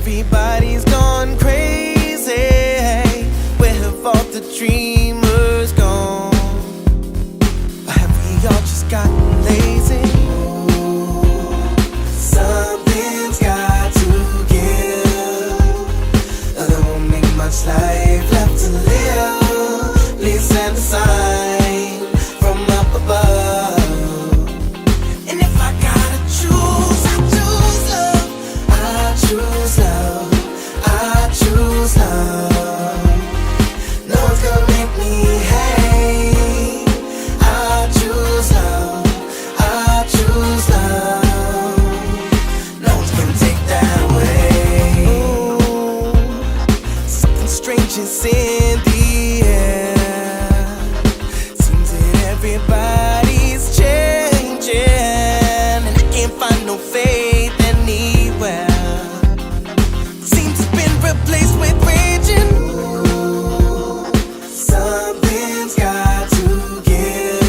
Everybody's gone crazy. Where have all the dreamers gone? Or have we all just gotten lazy? Something's got to give. There won't be much life left to live. Please send a sign from up above. And if I gotta choose, I choose love. I choose love. I choose love. No one's gonna make me hate. I choose love. I choose love. No one's gonna take that away. Ooh, something strange is in the air. Seems that everybody's changing, and I can't find no faith anywhere. Seems it's been replaced with raging. Something's got to give.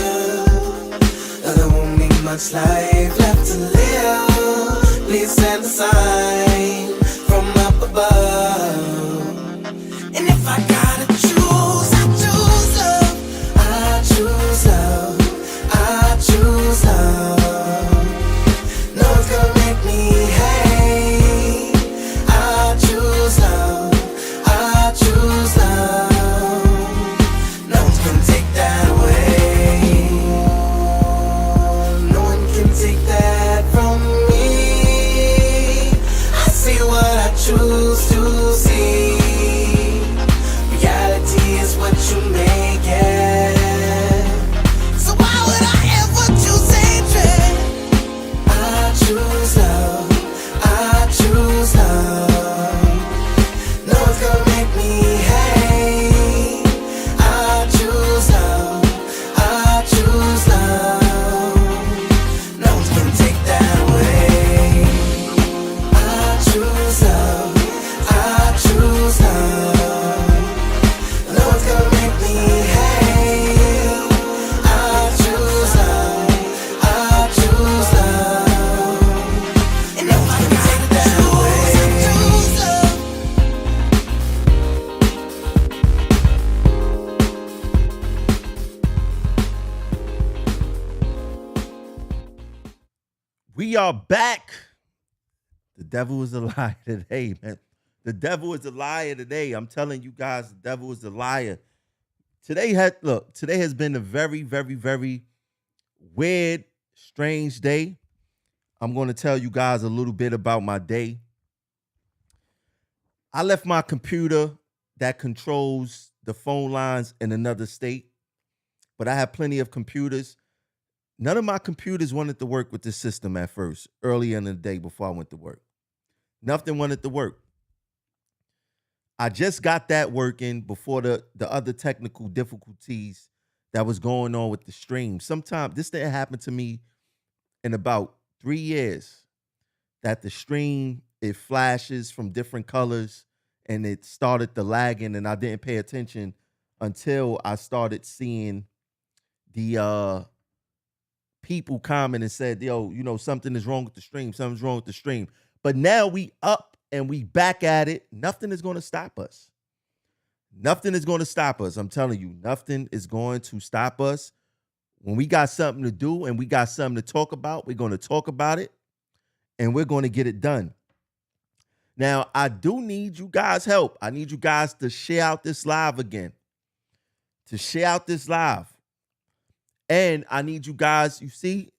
There won't be much life left to live. Please send a sign from up above. And if I gotta choose, I choose love. I choose love. I choose love. No one's gonna make me hate. I choose love. I choose love. No one's gonna take that away. No one can take that from me. I see what I choose to see. Reality is what you make it. So why would I ever choose hatred? I choose love. I choose love. No one's gonna make me hate. I choose love. I choose love. No one's gonna take that away. I choose love. I choose love. No one's gonna make me hate. I choose love. I choose love. And if I gotta choose, I choose love. We are back. The devil is a liar today, man. The devil is a liar today. I'm telling you guys, the devil is a liar. Today has been a very, very, very weird, strange day. I'm going to tell you guys a little bit about my day. I left my computer that controls the phone lines in another state, but I have plenty of computers. None of my computers wanted to work with the system at first, early in the day before I went to work. Nothing wanted to work. I just got that working before the other technical difficulties that was going on with the stream. Sometimes this didn't happen to me in about 3 years, that the stream, it flashes from different colors and it started the lagging, and I didn't pay attention until I started seeing the people comment and said, yo, something is wrong with the stream. Something's wrong with the stream. But now we up and we back at it. Nothing is going to stop us. Nothing is going to stop us. I'm telling you, nothing is going to stop us. When we got something to do and we got something to talk about, we're going to talk about it and we're going to get it done. Now, I do need you guys' help. I need you guys to share out this live again. To share out this live. And I need you guys, you see,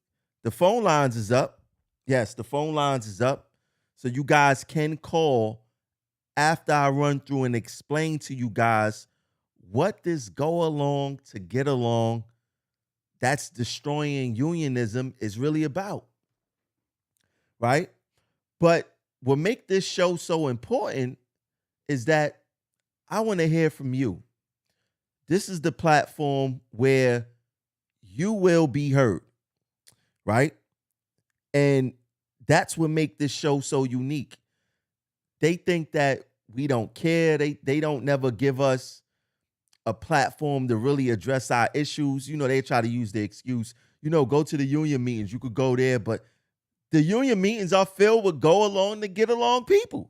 the phone lines is up. Yes, the phone lines is up. So you guys can call after I run through and explain to you guys what this go along to get along that's destroying unionism is really about. Right? But what make this show so important is that I want to hear from you. This is the platform where you will be heard, right? And that's what make this show so unique. They think that we don't care. They don't never give us a platform to really address our issues. They try to use the excuse, go to the union meetings. You could go there, but the union meetings are filled with go along to get along people.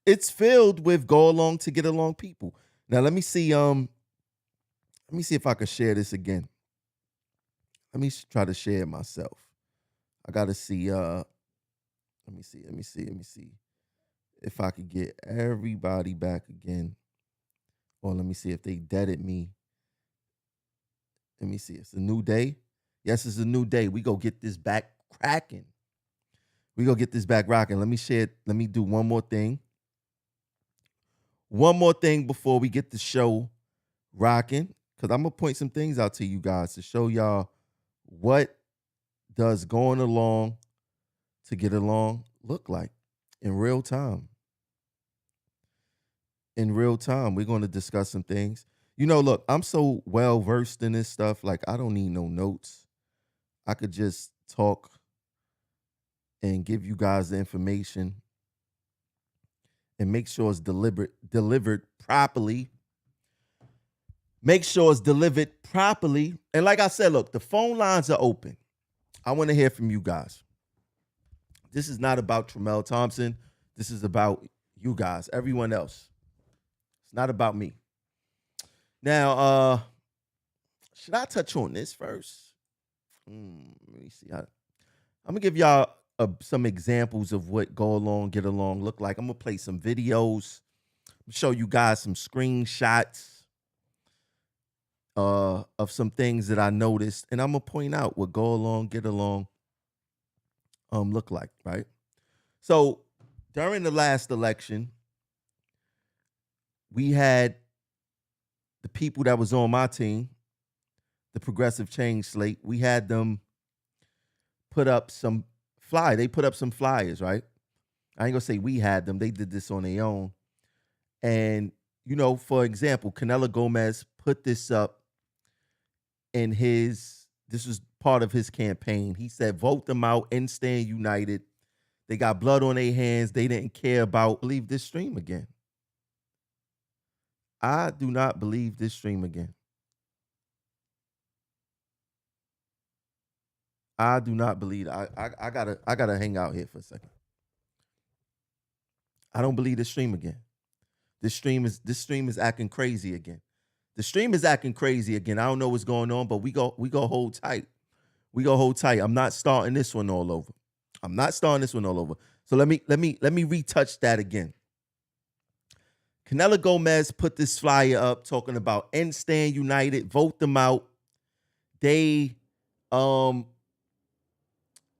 It's filled with go along to get along people. Now let me see. Let me see if I can share this again. Let me try to share it myself. I gotta see. Let me see. Let me see. Let me see if I could get everybody back again. Or let me see if they deaded me. Let me see. It's a new day. Yes, it's a new day. We go get this back cracking. We go get this back rocking. Let me share it. Let me do one more thing. One more thing before we get the show rocking. Because I'm gonna point some things out to you guys to show y'all what does going along to get along look like in real time. In real time, we're going to discuss some things. Look, I'm so well versed in this stuff. Like, I don't need no notes. I could just talk and give you guys the information and make sure it's delivered properly. Make sure it's delivered properly. And like I said, look, the phone lines are open. I want to hear from you guys. This is not about Tremel Thompson. This is about you guys, everyone else. It's not about me. Now, should I touch on this first? Let me see. I'm gonna give y'all some examples of what go along, get along look like. I'm gonna play some videos, show you guys some screenshots of some things that I noticed, and I'm gonna point out what go along, get along look like, right? So during the last election, we had the people that was on my team, the Progressive Change slate. We had them put up some They put up some flyers, right? I ain't gonna say we had them. They did this on their own. And, for example, Canelo Gomez put this up this was part of his campaign. He said, vote them out and stand united. They got blood on their hands. They didn't care about, believe this stream again. I do not believe this stream again. I do not believe I gotta hang out here for a second. I don't believe this stream again. This stream is acting crazy again. The stream is acting crazy again. I don't know what's going on, but we go hold tight. We go hold tight. I'm not starting this one all over. So let me retouch that again. Canelo Gomez put this flyer up talking about end stand united, vote them out. They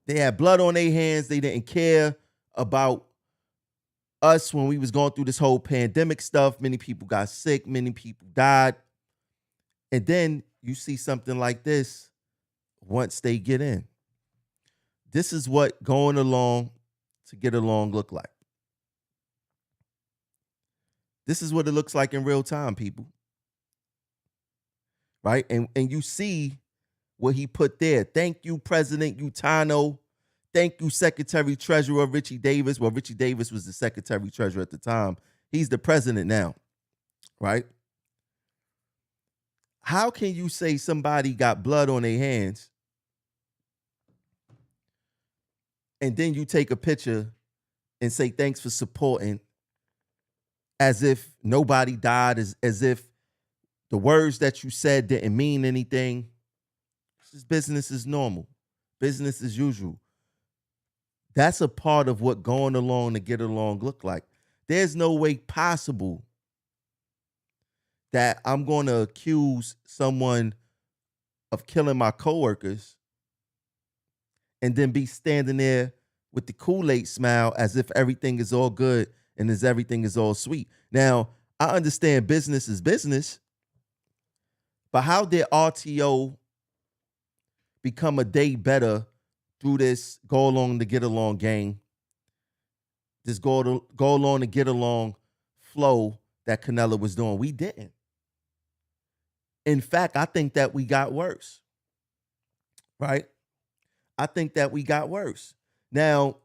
had blood on their hands. They didn't care about us when we was going through this whole pandemic stuff. Many people got sick. Many people died. And then you see something like this once they get in. This is what going along to get along look like. This is what it looks like in real time, people. Right? And you see what he put there. Thank you, President Utano. Thank you, Secretary Treasurer Richie Davis. Well, Richie Davis was the Secretary Treasurer at the time. He's the president now, right? How can you say somebody got blood on their hands and then you take a picture and say thanks for supporting as if nobody died, as if the words that you said didn't mean anything? This is business as normal, business as usual. That's a part of what going along to get along look like. There's no way possible that I'm going to accuse someone of killing my coworkers and then be standing there with the Kool-Aid smile as if everything is all good and as everything is all sweet. Now, I understand business is business, but how did RTO become a day better through this go along to get along game, this go along to get along flow that Canelo was doing? We didn't. In fact, I think that we got worse, right? I think that we got worse. Now,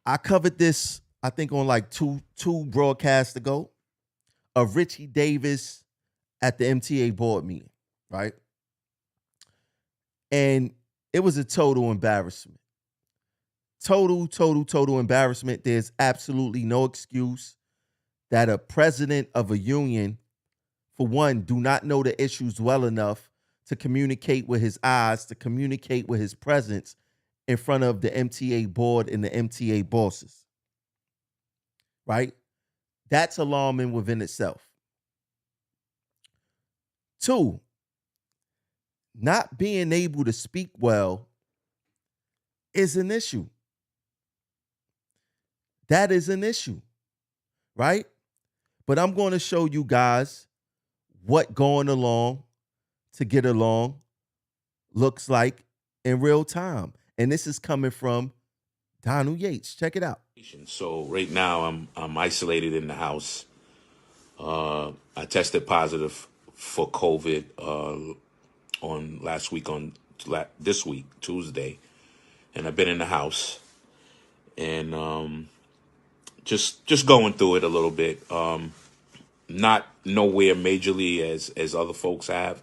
I covered this, I think, on like two broadcasts ago of Richie Davis at the MTA board meeting, right? And it was a total embarrassment. Total embarrassment. There's absolutely no excuse that a president of a union, for one, do not know the issues well enough to communicate with his eyes, to communicate with his presence in front of the MTA board and the MTA bosses, right? That's alarming within itself. Two, not being able to speak well is an issue. That is an issue, right? But I'm going to show you guys what going along to get along looks like in real time. And this is coming from Donald Yates. Check it out. So right now I'm isolated in the house. I tested positive for COVID on last week on this week Tuesday, and I've been in the house and just going through it a little bit. Not nowhere majorly as other folks have.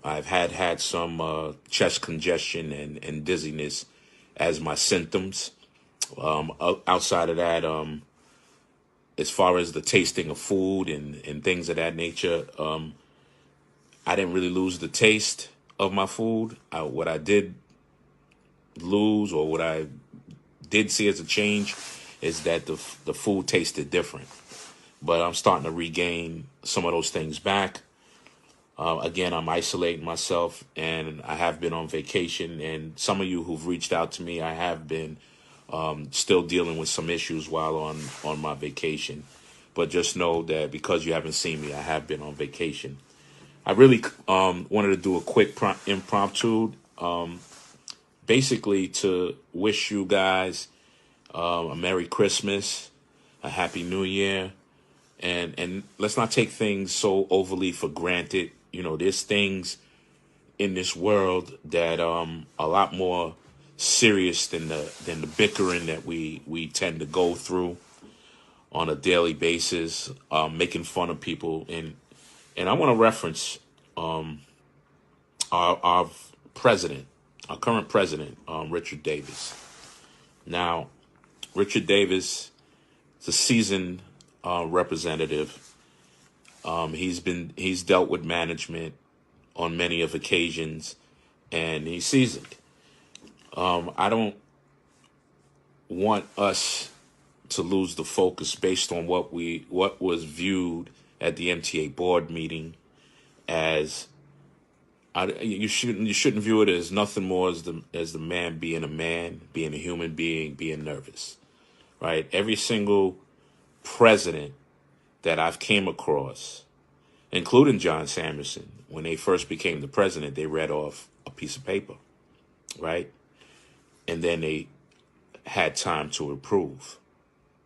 I've had some chest congestion and dizziness as my symptoms. Outside of that, as far as the tasting of food and things of that nature, I didn't really lose the taste of my food. What I did lose, or what I did see as a change, is that the food tasted different. But I'm starting to regain some of those things back. Again, I'm isolating myself, and I have been on vacation. And some of you who've reached out to me, I have been still dealing with some issues while on my vacation. But just know that because you haven't seen me, I have been on vacation. I really wanted to do a quick impromptu, basically to wish you guys a Merry Christmas, a Happy New Year, and let's not take things so overly for granted. You know, there's things in this world that a lot more serious than the bickering that we tend to go through on a daily basis, making fun of people. And I want to reference our president, our current president, Richard Davis. Now, Richard Davis is a seasoned representative. He's dealt with management on many of occasions, and he's seasoned. I don't want us to lose the focus based on what was viewed at the MTA board meeting as. You shouldn't view it as nothing more as the man, being a human being, being nervous, right? Every single president that I've came across, including John Samuelson, when they first became the president, they read off a piece of paper, right? And then they had time to improve.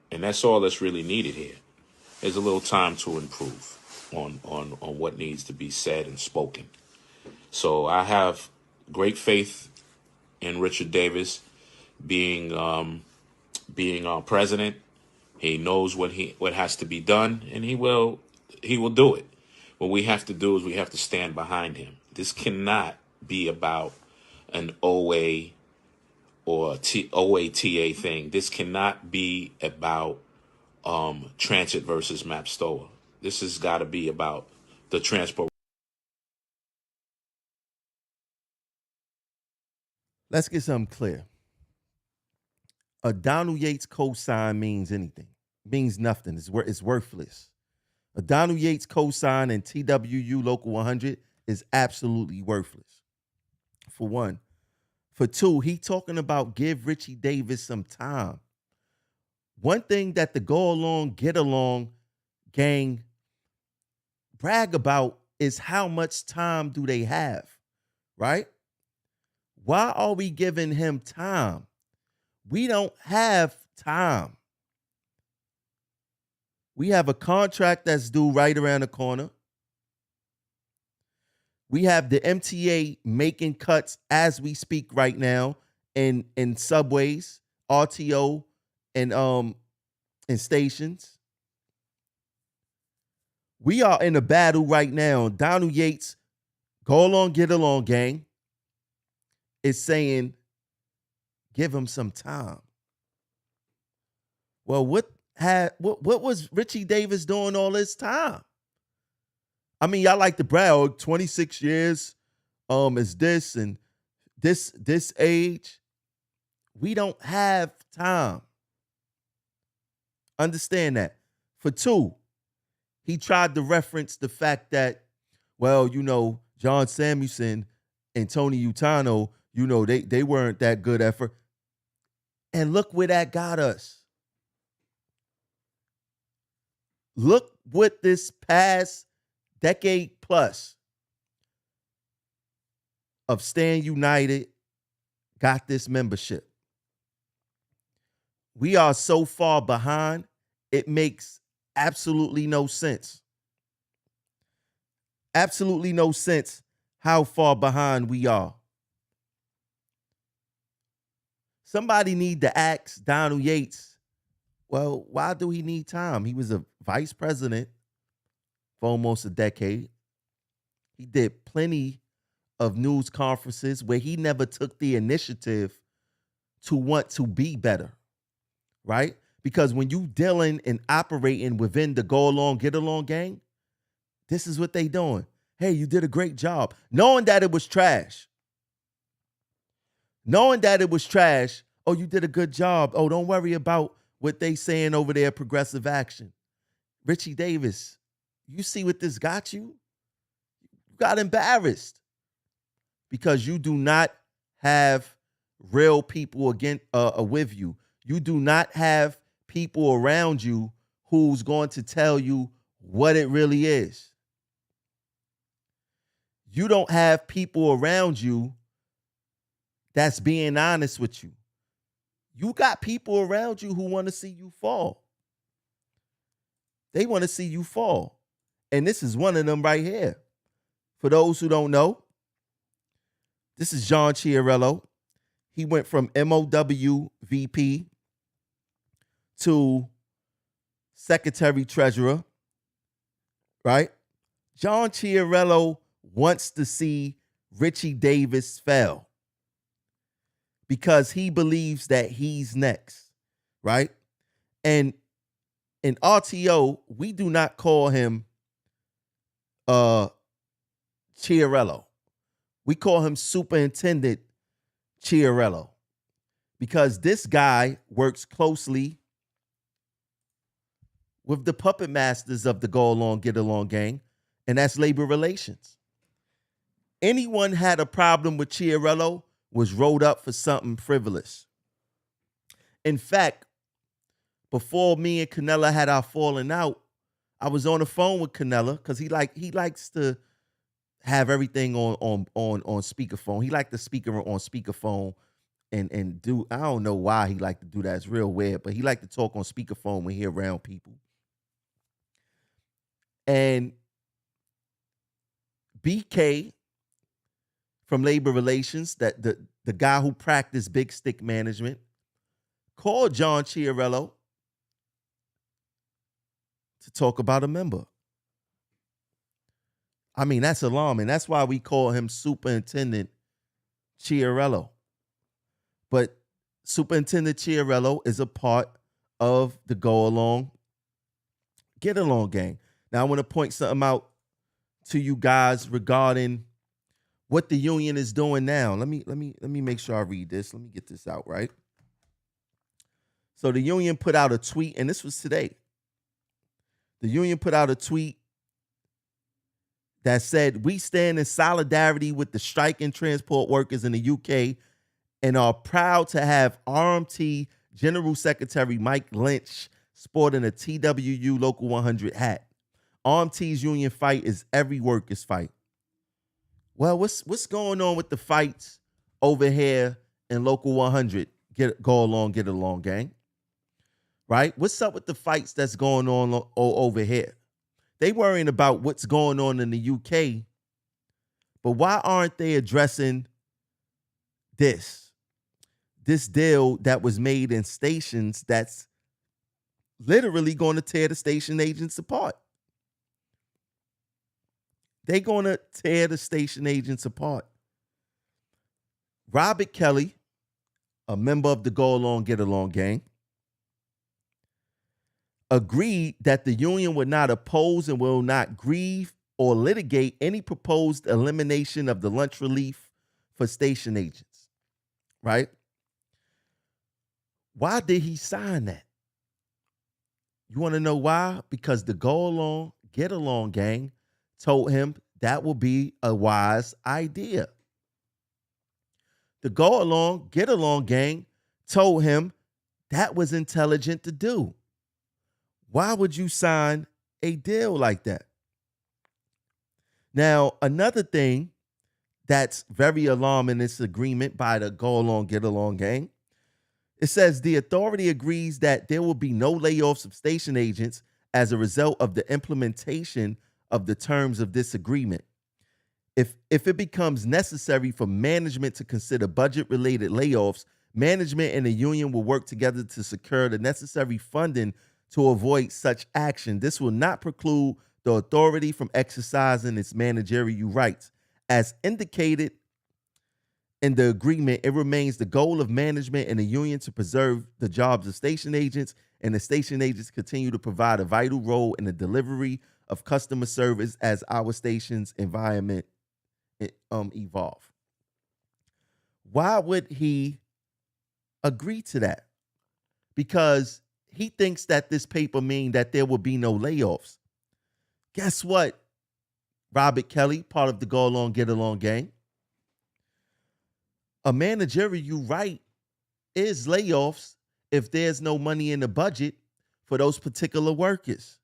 And that's all that's really needed here. There's a little time to improve on what needs to be said and spoken. So I have great faith in Richard Davis being our president. He knows what has to be done, and he will do it. What we have to do is we have to stand behind him. This cannot be about an OA or OATA thing. This cannot be about transit versus MAPSTOA. This has got to be about the transport. Let's get something clear. A Donald Yates cosign means anything. It means nothing. It's worthless. A Donald Yates cosign in TWU Local 100 is absolutely worthless. For one. For two, he talking about give Richie Davis some time. One thing that the go along, get along gang brag about is how much time do they have, right? Why are we giving him time? We don't have time. We have a contract that's due right around the corner. We have the MTA making cuts as we speak right now in subways, RTO, and stations. We are in a battle right now. Donald Yates, go along, get along, gang, is saying, give him some time. Well, what was Richie Davis doing all this time? I mean, y'all like to brag, oh, 26 years is this and this age. We don't have time. Understand that. For two, he tried to reference the fact that, well, John Samuelson and Tony Utano, they weren't that good at first. And look where that got us. Look what this past decade plus of staying united got this membership. We are so far behind, it makes absolutely no sense. Absolutely no sense how far behind we are. Somebody need to ask Donald Yates, well, why do he need time? He was a vice president for almost a decade. He did plenty of news conferences where he never took the initiative to want to be better, right? Because when you dealing and operating within the go along, get along gang, this is what they doing. Hey, you did a great job. Knowing that it was trash. Knowing that it was trash. Oh, you did a good job. Oh, don't worry about what they saying over there, progressive action. Richie Davis, you see what this got you? You got embarrassed because you do not have real people with you. You do not have people around you who's going to tell you what it really is. You don't have people around you that's being honest with you. You got people around you who want to see you fall. They want to see you fall. And this is one of them right here. For those who don't know, this is John Chiarello. He went from MOW VP to Secretary Treasurer, right? John Chiarello wants to see Richie Davis fail because he believes that he's next, right? And in RTO, we do not call him Chiarello. We call him Superintendent Chiarello because this guy works closely with the puppet masters of the Go Along, Get Along gang, and that's labor relations. Anyone had a problem with Chiarello was rolled up for something frivolous. In fact, before me and Canella had our falling out, I was on the phone with Canella because he likes to have everything on speakerphone. He liked the speaker on speakerphone and do, I don't know why he liked to do that. It's real weird, but he liked to talk on speakerphone when he around people. And BK from Labor Relations, that the guy who practiced big stick management, called John Chiarello to talk about a member. I mean, that's alarming. That's why we call him Superintendent Chiarello. But Superintendent Chiarello is a part of the Go Along, Get Along gang. Now, I want to point something out to you guys regarding what the union is doing now. Let me make sure I read this. Let me get this out, right? So the union put out a tweet, and this was today. The union put out a tweet that said, we stand in solidarity with the striking transport workers in the UK and are proud to have RMT General Secretary Mike Lynch sporting a TWU Local 100 hat. RMT's union fight is every worker's fight. Well, what's going on with the fights over here in Local 100? Go along, get along, gang. Right? What's up with the fights that's going on over here? They worrying about what's going on in the UK, but why aren't they addressing this deal that was made in stations that's literally going to tear the station agents apart? They're going to tear the station agents apart. Robert Kelly, a member of the Go Along, Get Along gang, agreed that the union would not oppose and will not grieve or litigate any proposed elimination of the lunch relief for station agents, right? Why did he sign that? You want to know why? Because the go along, get along gang told him that will be a wise idea. The go along, get along gang told him that was intelligent to do. Why would you sign a deal like that? Now, another thing that's very alarming in this agreement by the go along, get along gang, it says the authority agrees that there will be no layoffs of station agents as a result of the implementation of the terms of this agreement. If it becomes necessary for management to consider budget-related layoffs, management and the union will work together to secure the necessary funding to avoid such action. This will not preclude the authority from exercising its managerial rights. As indicated in the agreement, it remains the goal of management and the union to preserve the jobs of station agents, and the station agents continue to provide a vital role in the delivery of customer service as our station's environment evolve. Why would he agree to that? Because he thinks that this paper means that there will be no layoffs. Guess what, Robert Kelly, part of the Go Along, Get Along gang? A managerial right is layoffs if there's no money in the budget for those particular workers.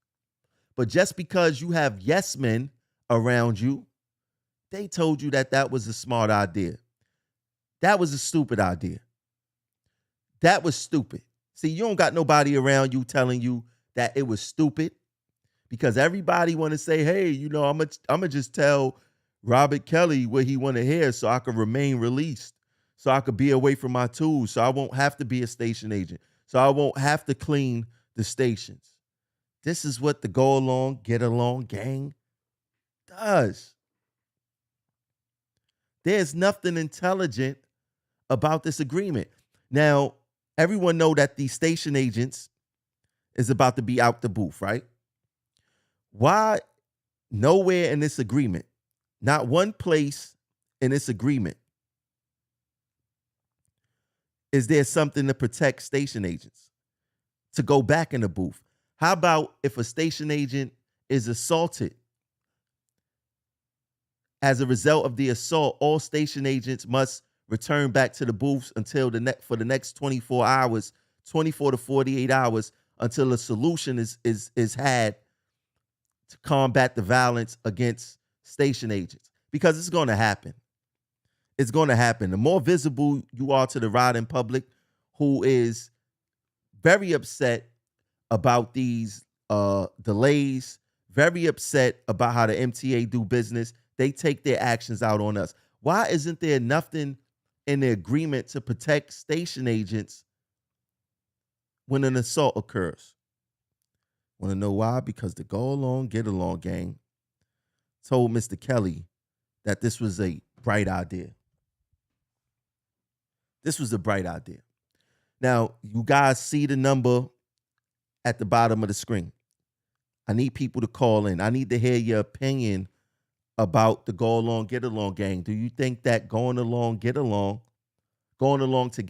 But just because you have yes men around you, they told you that that was a smart idea. That was a stupid idea. That was stupid. See, you don't got nobody around you telling you that it was stupid, because everybody want to say, hey, I'm gonna just tell Robert Kelly what he want to hear so I could remain released, so I could be away from my tools, so I won't have to be a station agent, so I won't have to clean the stations. This is what the Go Along, Get Along gang does. There's nothing intelligent about this agreement. Now, everyone know that these station agents is about to be out the booth, right? Why nowhere in this agreement, not one place in this agreement, is there something to protect station agents to go back in the booth? How about if a station agent is assaulted? As a result of the assault, all station agents must return back to the booths until for the next 24 hours, 24 to 48 hours, until a solution is had to combat the violence against station agents. Because it's going to happen. It's going to happen. The more visible you are to the riding public, who is very upset about these delays, very upset about how the MTA do business, they take their actions out on us. Why isn't there nothing in the agreement to protect station agents when an assault occurs? Want to know why? Because the Go Along, Get Along gang told Mr. Kelly that this was a bright idea. This was a bright idea. Now, you guys see the number at the bottom of the screen. I need people to call in. I need to hear your opinion about the Go Along, Get Along gang. Do you think that going along to get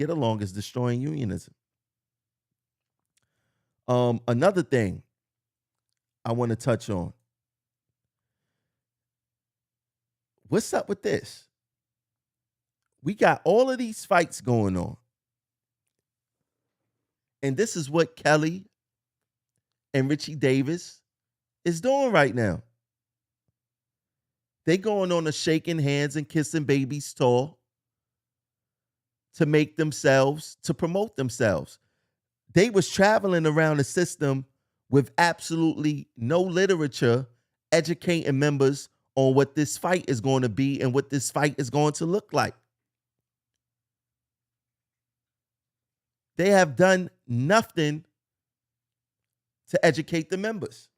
along is destroying unionism? Another thing I want to touch on. What's up with this? We got all of these fights going on. And this is what Kelly and Richie Davis is doing right now. They going on a shaking hands and kissing babies tour to promote themselves. They was traveling around the system with absolutely no literature educating members on what this fight is going to be and what this fight is going to look like. They have done nothing to educate the members.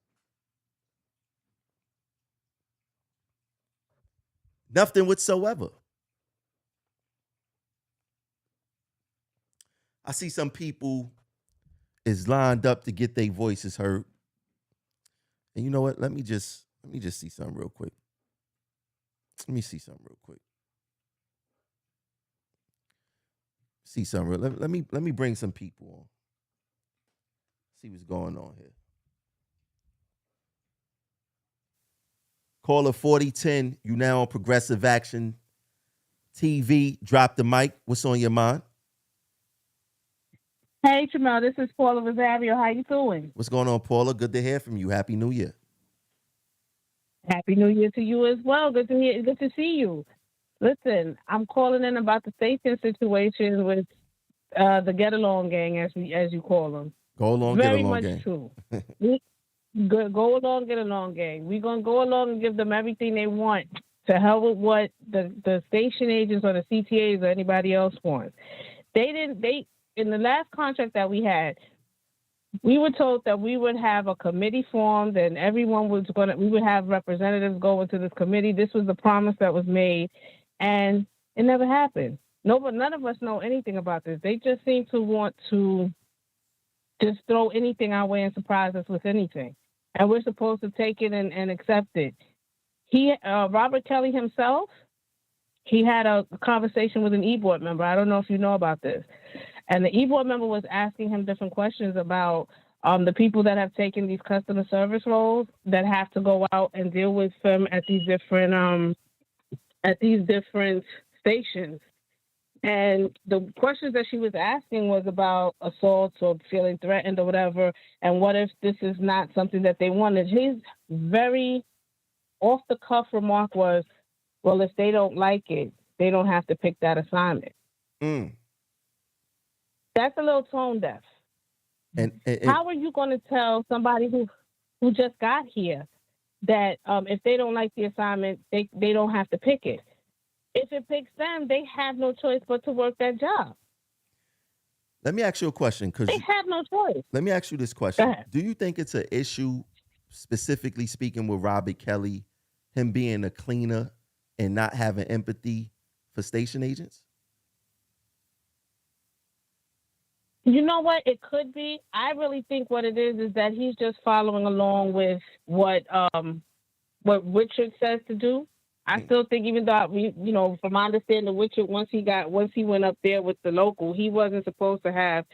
Nothing whatsoever. I see some people is lined up to get their voices heard. And you know what? Let me just see something real quick. Let me see something real quick. See something real. Let me bring some people on. See what's going on here. Caller 4010, you now on Progressive Action TV. Drop the mic. What's on your mind? Hey, Jamel, this is Paula Rosario. How you doing? What's going on, Paula? Good to hear from you. Happy New Year. Happy New Year to you as well. Good to hear. Good to see you. Listen, I'm calling in about the station situation with the Get Along Gang, as you call them. Go along, get Very along, much gang. true. We go along, get along, gang. We're gonna go along and give them everything they want. To hell with what the station agents or the CTAs or anybody else wants. They didn't. They in the last contract that we had, we were told that we would have a committee formed and everyone was we would have representatives go into this committee. This was the promise that was made, and it never happened. None of us know anything about this. They just seem to want to just throw anything our way and surprise us with anything. And we're supposed to take it and accept it. Robert Kelly himself, he had a conversation with an e-board member. I don't know if you know about this. And the e-board member was asking him different questions about the people that have taken these customer service roles that have to go out and deal with them at these different stations. And the questions that she was asking was about assaults or feeling threatened or whatever. And what if this is not something that they wanted? His very off the cuff remark was, well, if they don't like it, they don't have to pick that assignment. Mm. That's a little tone deaf. And How are you going to tell somebody who just got here that if they don't like the assignment, they don't have to pick it? If it picks them, they have no choice but to work that job. let me ask you a question, because They have no choice. let me ask you this Go question. ahead. Do you think it's an issue, specifically speaking, with Robert Kelly, him being a cleaner and not having empathy for station agents? You know what? It could be. I really think what it is that he's just following along with what Richard says to do. I still think, even though from my understanding, Richard once he went up there with the local, he wasn't supposed to have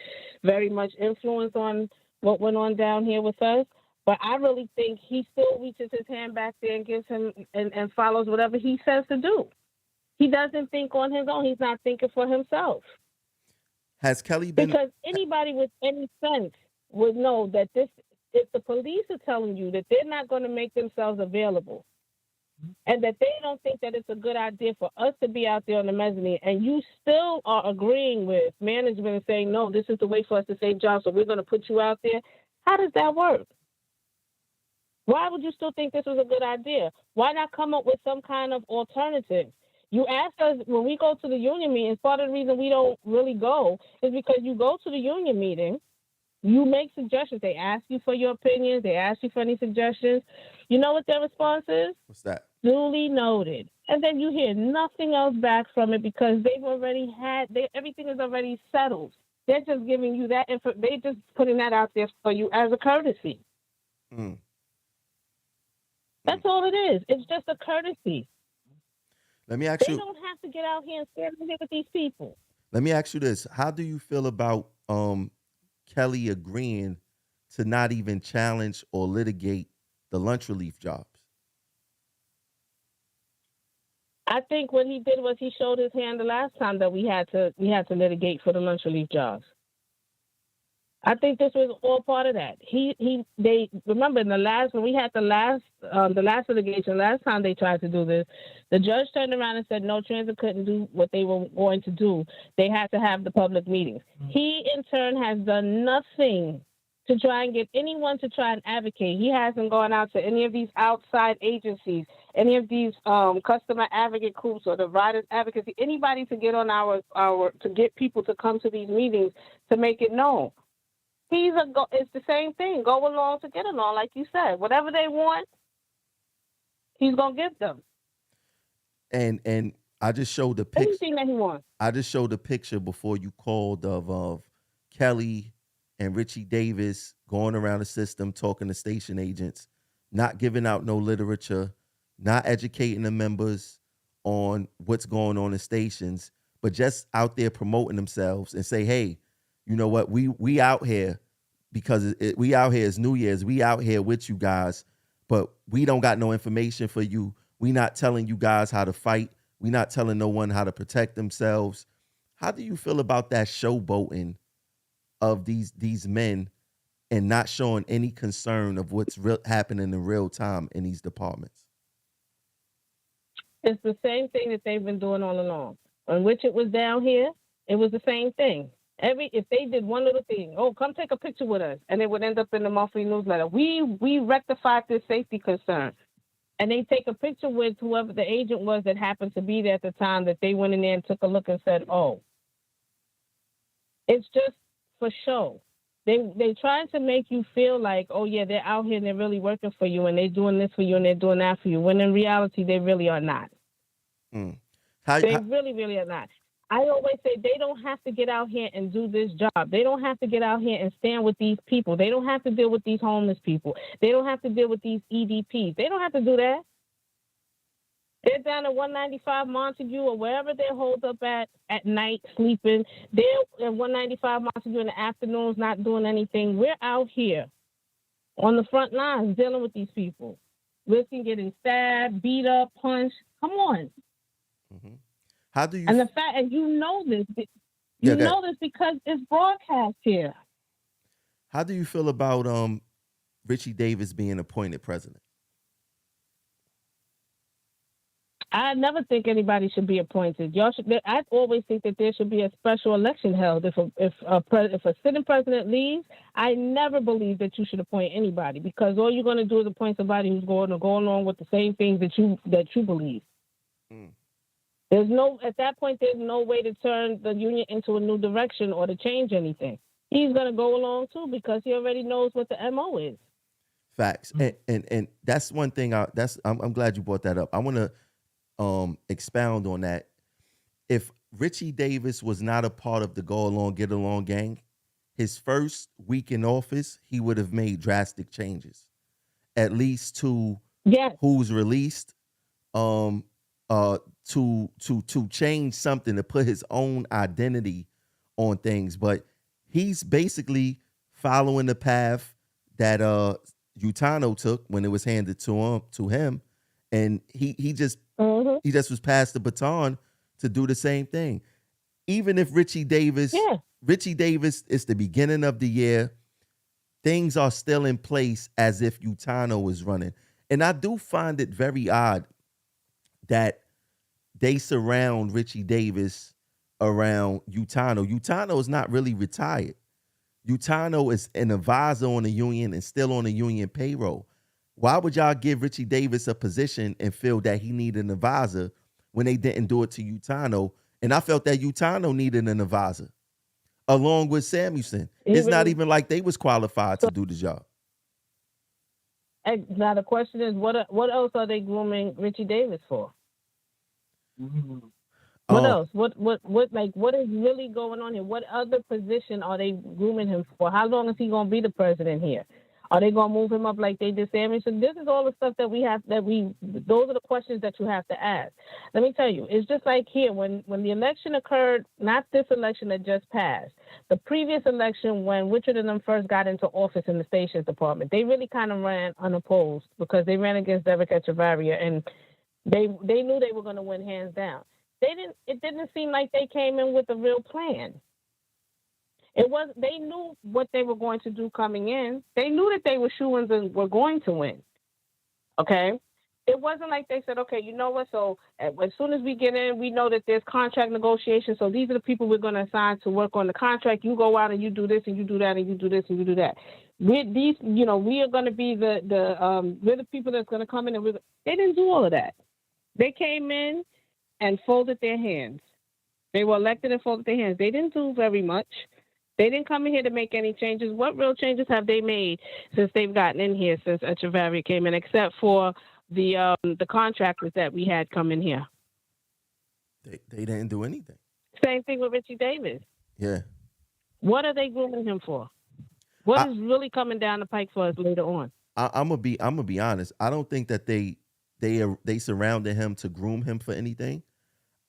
very much influence on what went on down here with us. But I really think he still reaches his hand back there and gives him and follows whatever he says to do. He doesn't think on his own. He's not thinking for himself. Has Kelly been? Because anybody with any sense would know that if the police are telling you that they're not going to make themselves available and that they don't think that it's a good idea for us to be out there on the mezzanine, and you still are agreeing with management and saying, no, this is the way for us to save jobs, so we're going to put you out there, how does that work? Why would you still think this was a good idea? Why not come up with some kind of alternative? You asked us when we go to the union meetings, part of the reason we don't really go is because you go to the union meeting, you make suggestions. They ask you for your opinions. They ask you for any suggestions. You know what their response is? What's that? Duly noted. And then you hear nothing else back from it because they've already everything is already settled. They're just giving you that info. They're just putting that out there for you as a courtesy. Mm. That's all it is. It's just a courtesy. Let me ask They you. don't have to get out here and stand here with these people. Let me ask you this: how do you feel about Kelly agreeing to not even challenge or litigate the lunch relief jobs? I think what he did was he showed his hand the last time that we had to litigate for the lunch relief jobs. I think this was all part of that. They remember in when we had the last litigation, last time they tried to do this, the judge turned around and said no, transit couldn't do what they were going to do. They had to have the public meetings. He in turn has done nothing to try and get anyone to try and advocate. He hasn't gone out to any of these outside agencies, any of these customer advocate groups or the riders advocacy, anybody to get on to get people to come to these meetings to make it known. It's the same thing. Go along to get along, like you said. Whatever they want, he's gonna give them. And I just showed the picture. Anything that he wants. I just showed the picture before you called of Kelly and Richie Davis going around the system talking to station agents, not giving out no literature, not educating the members on what's going on in stations, but just out there promoting themselves and say, hey, you know what, we out here because we out here as New Year's, we out here with you guys, but we don't got no information for you. We not telling you guys how to fight. We not telling no one how to protect themselves. How do you feel about that showboating of these men and not showing any concern of what's happening in real time in these departments? It's the same thing that they've been doing all along. On which it was down here, it was the same thing. If they did one little thing, oh, come take a picture with us, and it would end up in the monthly newsletter. We rectified this safety concern, and they take a picture with whoever the agent was that happened to be there at the time that they went in there and took a look and said, oh, it's just for show. They trying to make you feel like, oh yeah, they're out here and they're really working for you and they're doing this for you and they're doing that for you. When in reality, they really are not. Mm. They really, really are not. I always say they don't have to get out here and do this job. They don't have to get out here and stand with these people. They don't have to deal with these homeless people. They don't have to deal with these EDPs. They don't have to do that. They're down at 195 Montague or wherever they're holed up at night sleeping. They're at 195 Montague in the afternoons not doing anything. We're out here on the front lines dealing with these people. Risking getting stabbed, beat up, punched. Come on. Mm-hmm. How do you? And the fact, and you know this, know this because it's broadcast here. How do you feel about Richie Davis being appointed president? I never think anybody should be appointed. I always think that there should be a special election held if a sitting president leaves. I never believe that you should appoint anybody because all you're going to do is appoint somebody who's going to go along with the same things that you believe. Mm. At that point, there's no way to turn the union into a new direction or to change anything. He's going to go along too because he already knows what the MO is. Facts, and that's one thing. I'm glad you brought that up. I want to expound on that. If Richie Davis was not a part of the Go Along, Get Along gang, his first week in office, he would have made drastic changes, at least to who's released, to change something, to put his own identity on things. But he's basically following the path that Utano took when it was handed to him, and he just was passed the baton to do the same thing. Even if Richie Davis, it's the beginning of the year, things are still in place as if Utano is running. And I do find it very odd that they surround Richie Davis around Utano. Utano is not really retired. Utano is an advisor on the union and still on the union payroll. Why would y'all give Richie Davis a position and feel that he needed an advisor when they didn't do it to Utano? And I felt that Utano needed an advisor along with Samuelson. It's not even like they was qualified to do the job. Now the question is, what else are they grooming Richie Davis for? Mm-hmm. What else? What is really going on here? What other position are they grooming him for? How long is he going to be the president here? Are they going to move him up like they did Samuelson? This is all the stuff that those are the questions that you have to ask. Let me tell you, it's just like here, when the election occurred, not this election that just passed, the previous election when Richard and them first got into office in the stations department, they really kind of ran unopposed because they ran against Derek Echevarria, and they knew they were going to win hands down. It didn't seem like they came in with a real plan. They knew what they were going to do coming in. They knew that they were shoo-ins and were going to win. Okay? It wasn't like they said, okay, you know what? So as soon as we get in, we know that there's contract negotiations. So these are the people we're going to assign to work on the contract. You go out and you do this and you do that and you do this and you do that. We are going to be we're the people that's going to come in and they didn't do all of that. They came in and folded their hands. They were elected and folded their hands. They didn't do very much. They didn't come in here to make any changes. What real changes have they made since they've gotten in here, since Echevarria came in, except for the contractors that we had come in here? They didn't do anything. Same thing with Richie Davis. Yeah. What are they grooming him for? What I, is really coming down the pike for us later on? I'm gonna be honest. I don't think that they surrounded him to groom him for anything.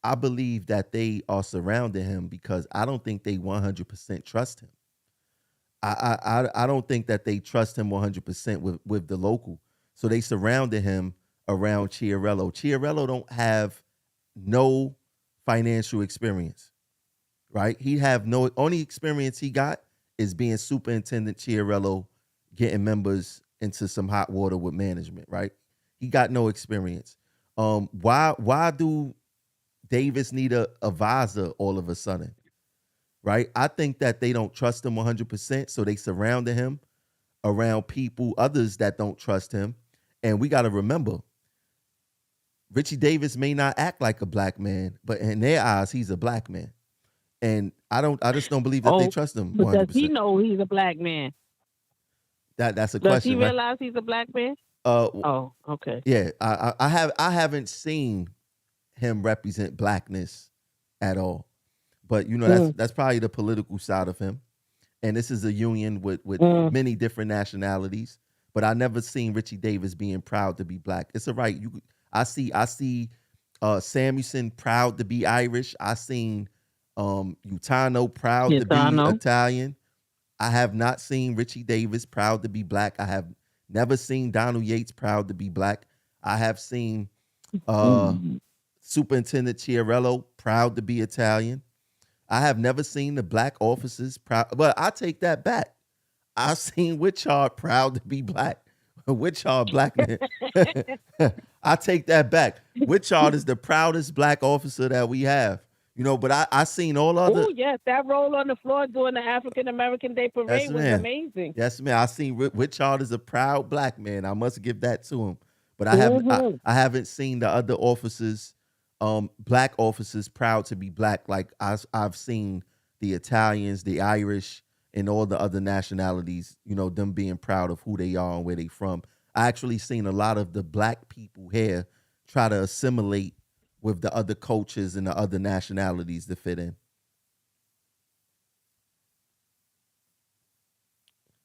I believe that they are surrounding him because I don't think they 100% trust him. I don't think that they trust him 100% with the local. So they surrounded him around Chiarello. Chiarello don't have no financial experience, right? He have no only experience he got is being superintendent Chiarello, getting members into some hot water with management, right? He got no experience. Why do Davis need a advisor all of a sudden? Right? I think that they don't trust him 100%, so they surrounded him around people, others that don't trust him. And we got to remember, Richie Davis may not act like a black man, but in their eyes, he's a black man. And I just don't believe that they Oh, trust him but does he 100%. know he's a black man? That's a Does he question, right? realize he's a black man? Uh, Oh, okay. yeah, I haven't seen him represent blackness at all. But Mm, that's probably the political side of him. And this is a union with mm, many different nationalities. But I never seen Richie Davis being proud to be black. It's a right. I see Samuelson proud to be Irish. I seen Utano proud yes, to I be know. Italian. I have not seen Richie Davis proud to be black. I have never seen Donald Yates proud to be black. I have seen uh Mm. Superintendent Chiarello proud to be Italian. I have never seen the black officers proud, but I take that back. I've seen Witchard proud to be black. Witchard black man. I take that back. Witchard is the proudest black officer that we have. But I seen all other. Oh, yes, that roll on the floor during the African American Day Yes, parade was man. amazing. Yes, man. I seen Witchard is a proud black man. I must give that to him. But Mm-hmm. I haven't seen the other officers, black officers proud to be black. Like I've seen the Italians, the Irish, and all the other nationalities. Them being proud of who they are and where they from. I actually seen a lot of the black people here try to assimilate with the other cultures and the other nationalities to fit in.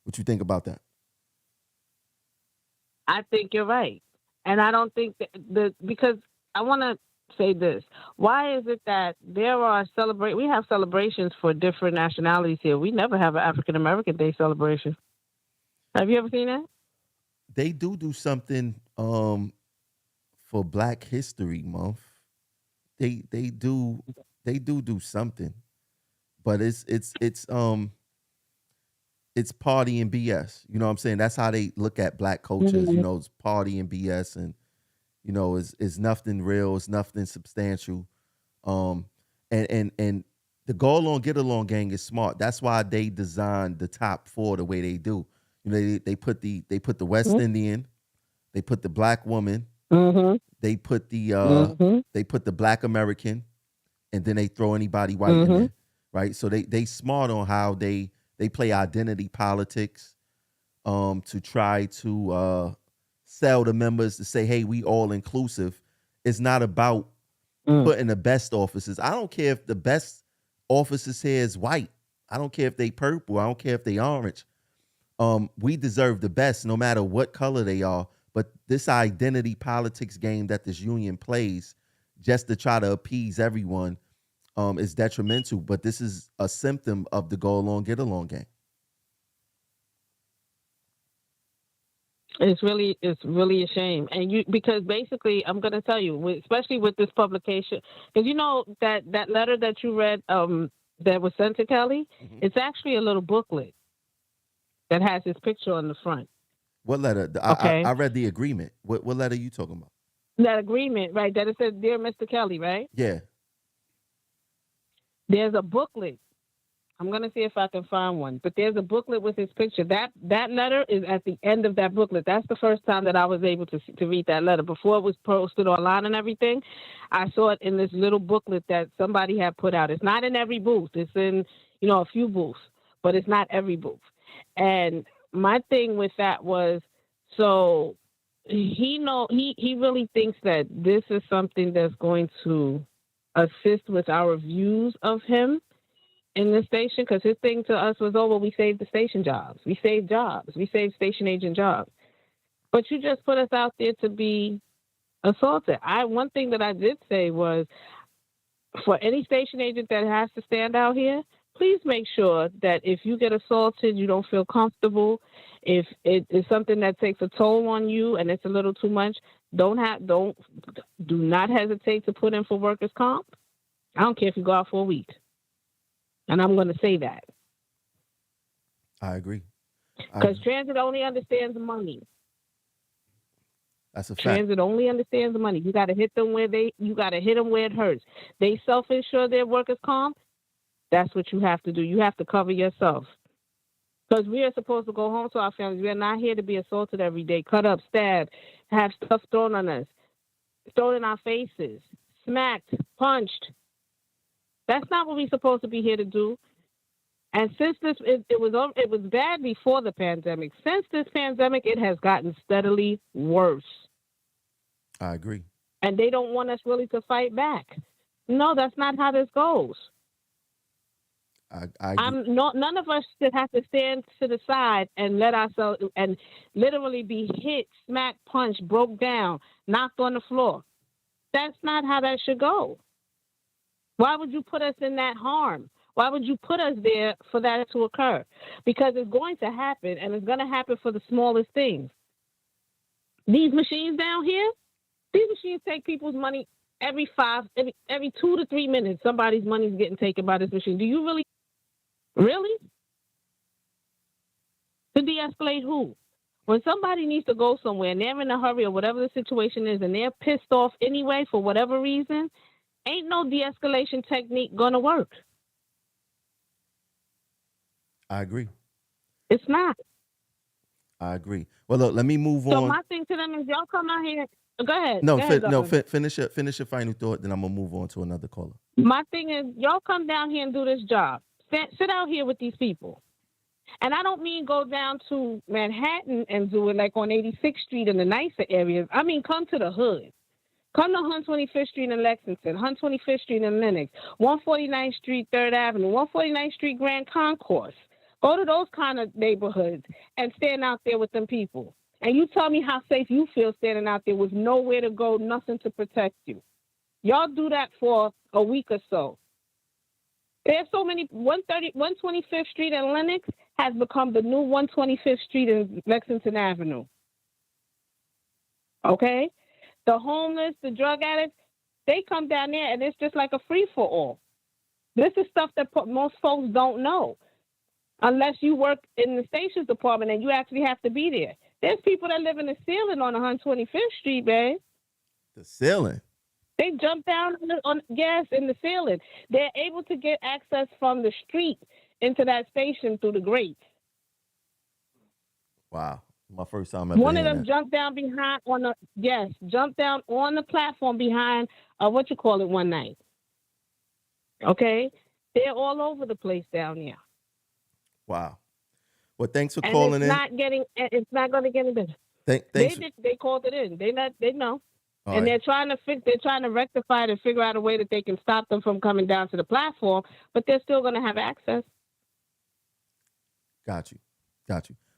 What you think about that? I think you're right. And I don't think that because I want to say this. Why is it that we have celebrations for different nationalities here? We never have an African American Day celebration. Have you ever seen that? They do something for Black History Month. They do something, but it's party and BS. You know what I'm saying? That's how they look at black cultures. Mhm. It's party and BS, and is nothing real. It's nothing substantial. Um, and the Go Along Get Along gang is smart. That's why they designed the top four the way they do. They put the West Indian, they put the black woman, Mhm. they put the Mhm. black American, and then they throw anybody white in Mhm. there, right? So they smart on how they play identity politics, to try to sell the members to say, hey, we all inclusive. It's not about Mm. putting the best officers. I don't care if the best officers here is white. I don't care if they purple. I don't care if they orange. We deserve the best no matter what color they are. But this identity politics game that this union plays just to try to appease everyone, is detrimental. But this is a symptom of the Go Along Get Along game. It's really a shame, and because basically I'm going to tell you, especially with this publication, because that letter that you read, that was sent to Kelly, Mhm. it's actually a little booklet that has his picture on the front. What letter? Okay, I read the agreement. What letter are you talking about? that agreement, right? That it says, "Dear Mr. Kelly," right? Yeah. There's a booklet. I'm gonna see if I can find one. But there's a booklet with his picture. That letter is at the end of that booklet. That's the first time that I was able to read that letter. Before it was posted online and everything, I saw it in this little booklet that somebody had put out. It's not in every booth. It's in a few booths, but it's not every booth. And my thing with that was, so he really thinks that this is something that's going to assist with our views of him, in the station? Because his thing to us was, oh, well, we saved the station jobs. We saved jobs. We saved station agent jobs. But you just put us out there to be assaulted. One thing that I did say was, for any station agent that has to stand out here, please make sure that if you get assaulted, you don't feel comfortable. If it is something that takes a toll on you and it's a little too much, do not hesitate to put in for workers' comp. I don't care if you go out for a week. And I'm going to say that. I agree. Because transit only understands money. That's a fact. Transit only understands the money. You got to hit them where it hurts. They self-insure their workers' comp. That's what you have to do. You have to cover yourself. Because we are supposed to go home to our families. We are not here to be assaulted every day, cut up, stabbed, have stuff thrown on us, thrown in our faces, smacked, punched. That's not what we're supposed to be here to do. And since it was bad before the pandemic. Since this pandemic, it has gotten steadily worse. I agree. And they don't want us really to fight back. No, that's not how this goes. I agree. None of us should have to stand to the side and let ourselves and literally be hit, smacked, punched, broke down, knocked on the floor. That's not how that should go. Why would you put us in that harm? Why would you put us there for that to occur? Because it's going to happen, and it's going to happen for the smallest things. These machines down here, these machines take people's money every 2 to 3 minutes. Somebody's money's getting taken by this machine. Do you really? To de-escalate who? When somebody needs to go somewhere and they're in a hurry or whatever the situation is and they're pissed off anyway for whatever reason, ain't no de-escalation technique going to work. I agree. It's not. I agree. Well, look, let me move on. So my thing to them is, y'all come out here. Go ahead. Finish your final thought, then I'm going to move on to another caller. My thing is, y'all come down here and do this job. Sit out here with these people. And I don't mean go down to Manhattan and do it like on 86th Street in the nicer areas. I mean, come to the hood. Come to 125th Street in Lexington, 125th Street in Lenox, 149th Street, 3rd Avenue, 149th Street, Grand Concourse. Go to those kind of neighborhoods and stand out there with them people. And you tell me how safe you feel standing out there with nowhere to go, nothing to protect you. Y'all do that for a week or so. There's so many. 125th Street in Lenox has become the new 125th Street in Lexington Avenue. Okay? The homeless, the drug addicts, they come down there and it's just like a free-for-all. This is stuff that most folks don't know unless you work in the stations department and you actually have to be there. There's people that live in the ceiling on 125th Street, babe. The ceiling? They jump down on gas in the ceiling. They're able to get access from the street into that station through the grates. Wow. My first time ever. One of them jumped down jumped down on the platform behind one night. Okay? They're all over the place down there. Wow. Well, thanks for calling in. It's not going to get any better. They called it in. They know. All and right. They're trying to rectify it and figure out a way that they can stop them from coming down to the platform, but they're still going to have access. Got you.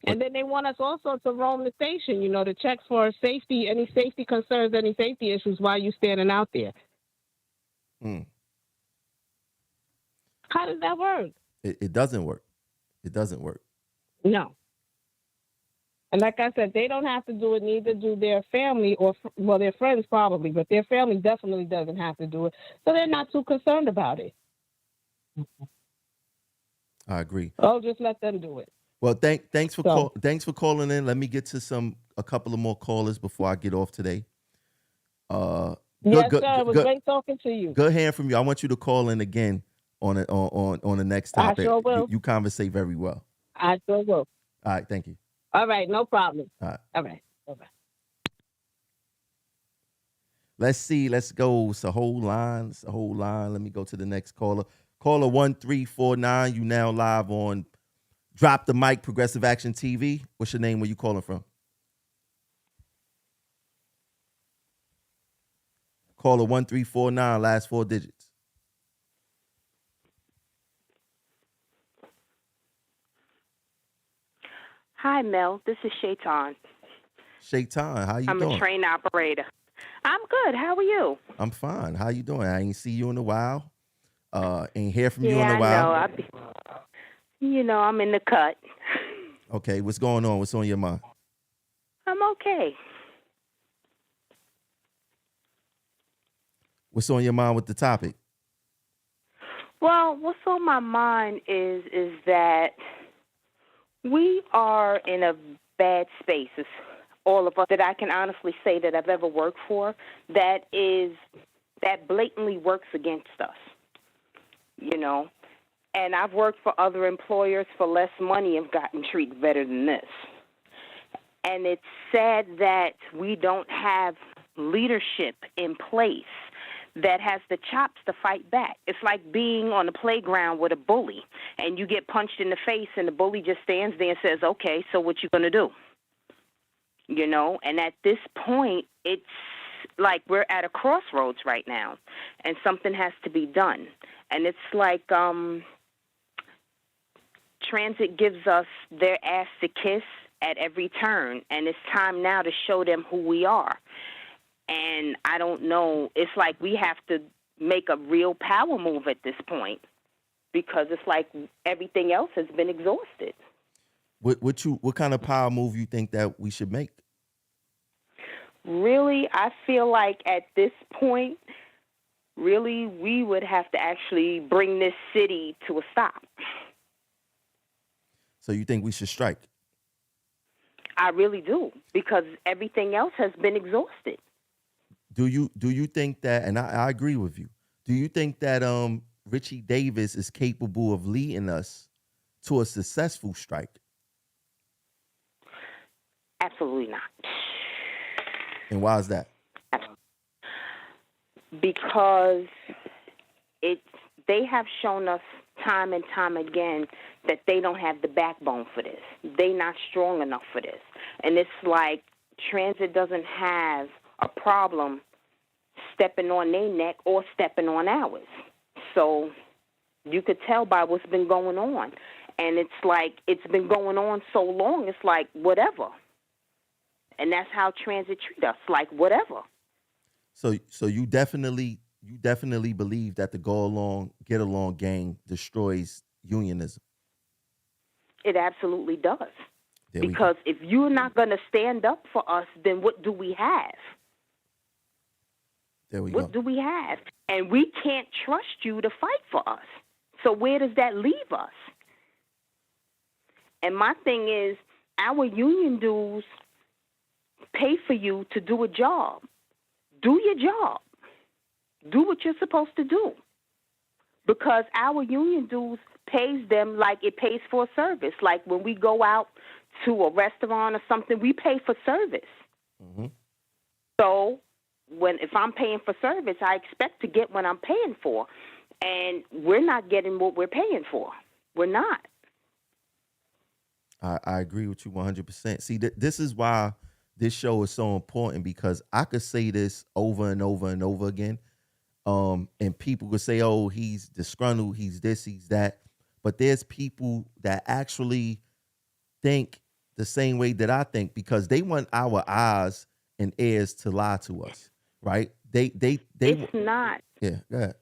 And then they want us also to roam the station, to check for safety, any safety concerns, any safety issues while you're standing out there. How does that work? It doesn't work. It doesn't work. No. And like I said, they don't have to do it, neither do their family their friends probably, but their family definitely doesn't have to do it. So they're not too concerned about it. I agree. Oh, just let them do it. Well, thanks for calling in. Let me get to a couple of more callers before I get off today. Yes, sir. It was great talking to you. Good hearing from you. I want you to call in again on the next topic. I sure will. You conversate very well. I sure will. All right, thank you. All right, no problem. All right. Bye-bye. Let's see. Let's go. It's a whole line. Let me go to the next caller. Caller 1349. You now live on Drop the Mic, Progressive Action TV. What's your name? Where you calling from? Caller 1349. Last 4 digits. Hi, Mel. This is Shaitan. Shaitan, how you I'm a doing? train operator. I'm good. How are you? I'm fine. How you doing? I ain't see you in a while. Ain't hear from you in a Yeah, I know. while. I'm in the cut. Okay, what's going on? What's on your mind? I'm okay. What's on your mind with the topic? Well, what's on my mind is that we are in a bad space. It's all of us that I can honestly say that I've ever worked for that blatantly works against us. You know, and I've worked for other employers for less money and gotten treated better than this. And it's sad that we don't have leadership in place that has the chops to fight back. It's like being on the playground with a bully, and you get punched in the face, and the bully just stands there and says, okay, so what you going to do? And at this point, it's like we're at a crossroads right now, and something has to be done. And it's like transit gives us their ass to kiss at every turn, and it's time now to show them who we are. And I don't know, it's like we have to make a real power move at this point because it's like everything else has been exhausted. What kind of power move you think that we should make? Really, I feel like at this point, really, we would have to actually bring this city to a stop. So you think we should strike? I really do, because everything else has been exhausted. Do you think that, and I agree with you, do you think that Richie Davis is capable of leading us to a successful strike? Absolutely not. And why is that? Because they have shown us time and time again that they don't have the backbone for this. They're not strong enough for this. And it's like transit doesn't have a problem stepping on their neck or stepping on ours. So you could tell by what's been going on. And it's like it's been going on so long, it's like whatever. And that's how transit treat us, like whatever. So you definitely believe that the get along gang destroys unionism. It absolutely does. There Because if you're not going to stand up for us, then what do we have? What do we have? And we can't trust you to fight for us. So where does that leave us? And my thing is, our union dues pay for you to do a job. Do your job. Do what you're supposed to do. Because our union dues pays them like it pays for a service. Like when we go out to a restaurant or something, we pay for service. Mm-hmm. So if I'm paying for service, I expect to get what I'm paying for. And we're not getting what we're paying for. We're not. I agree with you 100%. See, this is why this show is so important, because I could say this over and over and over again. And people could say, oh, he's disgruntled, he's this, he's that. But there's people that actually think the same way that I think, because they want our eyes and ears to lie to us, right? It's not. Yeah, go ahead.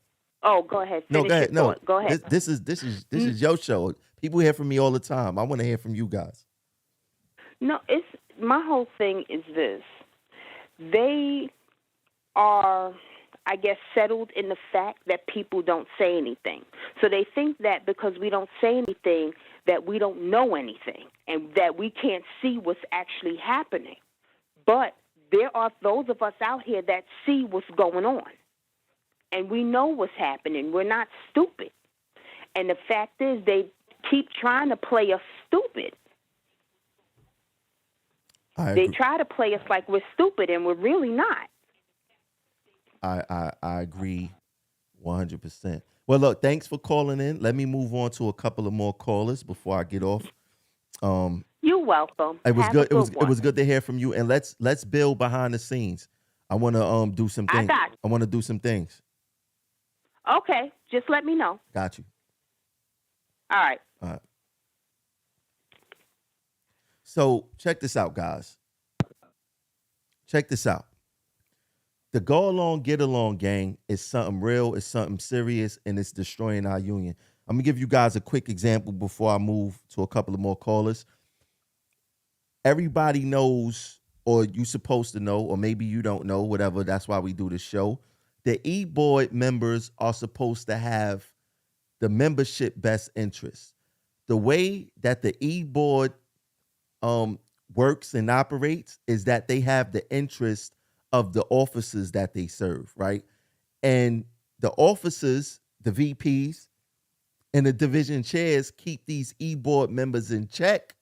Oh, go ahead. No, go ahead. No, go ahead. This is your show. People hear from me all the time. I want to hear from you guys. No, it's my whole thing is this. They are, I guess, settled in the fact that people don't say anything. So they think that because we don't say anything, that we don't know anything and that we can't see what's actually happening. But there are those of us out here that see what's going on. And we know what's happening. We're not stupid. And the fact is, they keep trying to play us stupid. They try to play us like we're stupid, and we're really not. I agree 100%. Well, look, thanks for calling in. Let me move on to a couple of more callers before I get off. You're welcome. It was Have good. a good one. It was good to hear from you. And let's build behind the scenes. I want to do some things. I want to do some things. Okay, just let me know. Got you. All right. So check this out, guys. Check this out. The go along, get along gang is something real, it's something serious, and it's destroying our union. I'm gonna give you guys a quick example before I move to a couple of more callers. Everybody knows, or you supposed to know, or maybe you don't know, whatever. That's why we do this show. The e-board members are supposed to have the membership best interest. The way that the e-board works and operates is that they have the interest of the officers that they serve, right? And the officers, the VPs, and the division chairs keep these e-board members in check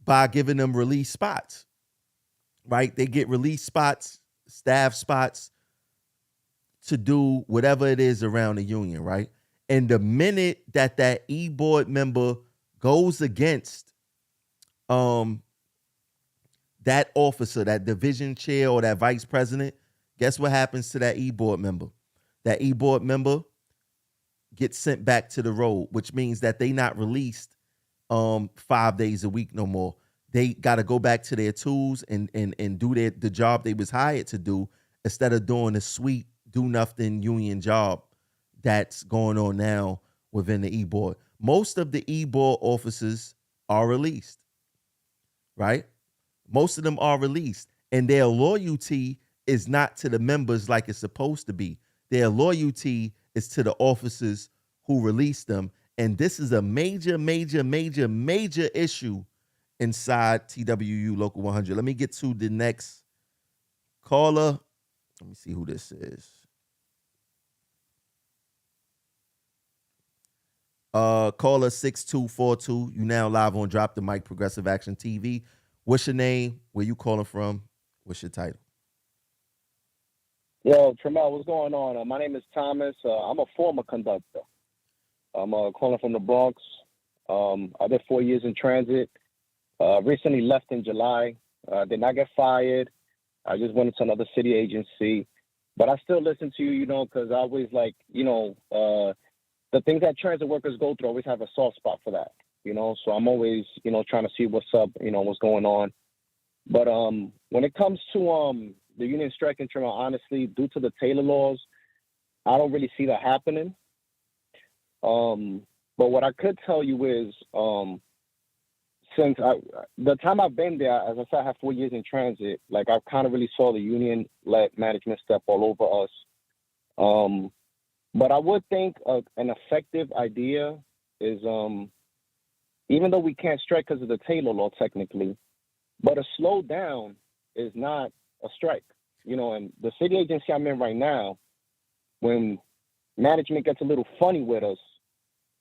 by giving them release spots, right? They get release spots, staff spots to do whatever it is around the union, right? And the minute that that e-board member goes against that officer, that division chair or that vice president, guess what happens to that e-board member? That e-board member gets sent back to the road, which means that they not released 5 days a week no more. They got to go back to their tools and do the job they was hired to do instead of doing the sweet do nothing union job that's going on now within the e-board. Most of the e-board officers are released, right? Most of them are released, and their loyalty is not to the members like it's supposed to be. Their loyalty is to the officers who released them. And this is a major, major, major, major issue inside TWU Local 100. Let me get to the next caller. Let me see who this is. Caller 6242. You now live on Drop the Mic Progressive Action TV. What's your name? Where you calling from? What's your title? Yo, Tremel, what's going on? My name is Thomas. I'm a former conductor. I'm calling from the Bronx. I did 4 years in transit. Recently left in July. Did not get fired. I just went into another city agency. But I still listen to you, you know, because I always like, you know, the things that transit workers go through, I always have a soft spot for that, you know. So I'm always, you know, trying to see what's up, you know, what's going on. But when it comes to the union strike in Tremel, honestly, due to the Taylor laws, I don't really see that happening. But what I could tell you is, since the time I've been there, as I said, I have 4 years in transit, like I kind of really saw the union-led management step all over us. But I would think an effective idea is, even though we can't strike because of the Taylor law technically, but a slow down is not a strike. You know, and the city agency I'm in right now, when management gets a little funny with us,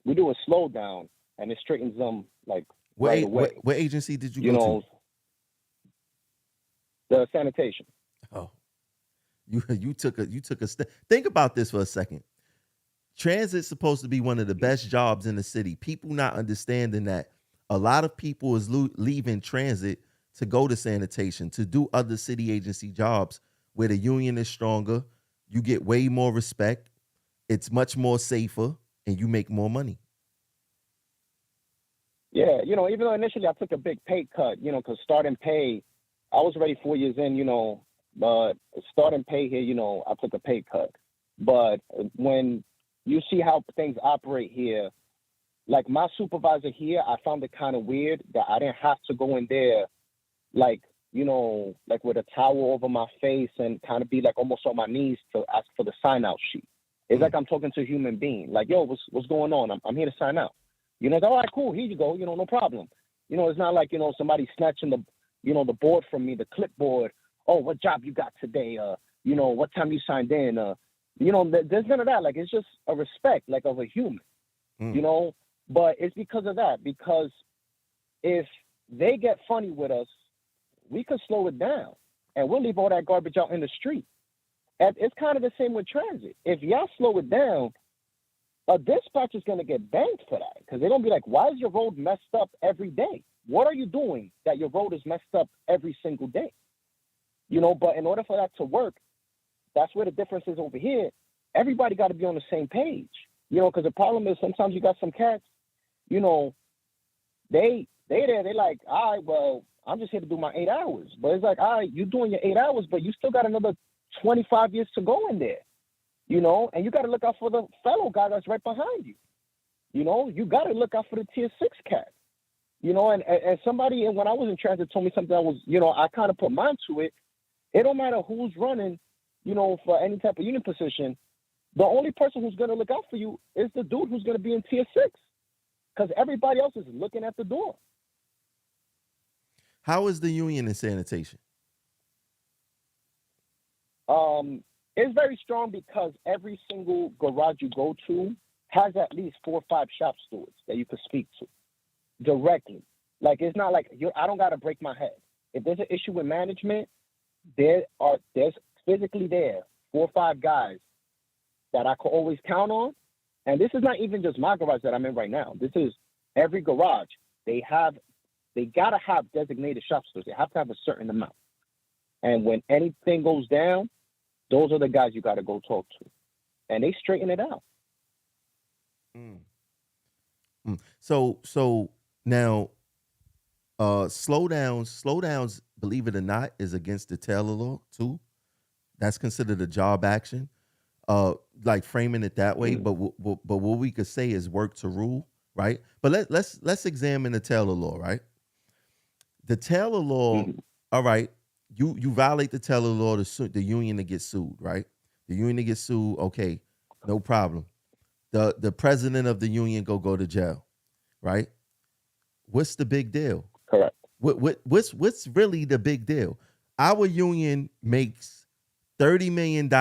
we do a slow down and it straightens them like right away. What agency did you You go know, the sanitation. to? Oh, you took a step. Think about this for a second. Transit's supposed to be one of the best jobs in the city. People not understanding that a lot of people is leaving transit to go to sanitation, to do other city agency jobs where the union is stronger. You get way more respect. It's much more safer, and you make more money. Yeah, you know, even though initially I took a big pay cut, you know, because starting pay, I was already 4 years in, you know, but starting pay here, you know, I took a pay cut. But when you see how things operate here, like my supervisor here, I found it kind of weird that I didn't have to go in there, like, you know, like with a towel over my face and kind of be like almost on my knees to ask for the sign out sheet. It's like I'm talking to a human being. Like, yo, what's going on? I'm here to sign out. You know, all right, cool. Here you go. You know, no problem. You know, it's not like, you know, somebody snatching the, you know, the board from me, the clipboard. Oh, what job you got today? You know, what time you signed in? You know, there's none of that. Like, it's just a respect, like, of a human, you know? But it's because of that. Because if they get funny with us, we could slow it down. And we'll leave all that garbage out in the street. And it's kind of the same with transit. If y'all slow it down, a dispatch is going to get banged for that. Because they're going to be like, why is your road messed up every day? What are you doing that your road is messed up every single day? You know, but in order for that to work, that's where the difference is over here. Everybody got to be on the same page. You know, because the problem is sometimes you got some cats, you know, they They there, they like, all right, well, I'm just here to do my 8 hours. But it's like, all right, you're doing your 8 hours, but you still got another 25 years to go in there, and you got to look out for the fellow guy that's right behind you. You got to look out for the tier 6 cat. And somebody, and when I was in transit, told me something that was, I kind of put mind to it. It don't matter who's running, for any type of union position. The only person who's going to look out for you is the dude who's going to be in tier 6, because everybody else is looking at the door. How is the union in sanitation? It's very strong because every single garage you go to has at least 4 or 5 shop stewards that you could speak to directly. Like, it's not like I don't got to break my head. If there's an issue with management, there's physically there 4 or 5 guys that I could always count on. And this is not even just my garage that I'm in right now. This is every garage. They got to have designated shop stewards. They have to have a certain amount. And when anything goes down, those are the guys you got to go talk to. And they straighten it out. So now, slowdowns, believe it or not, is against the Taylor law too. That's considered a job action. Like framing it that way, but what we could say is work to rule, right? But let's examine the Taylor law, right? The Taylor law, all right. You violate the Taylor law, the union to get sued, right? The union to get sued, okay, no problem. The president of the union go to jail, right? What's the big deal? Correct. What's really the big deal? Our union makes $30 million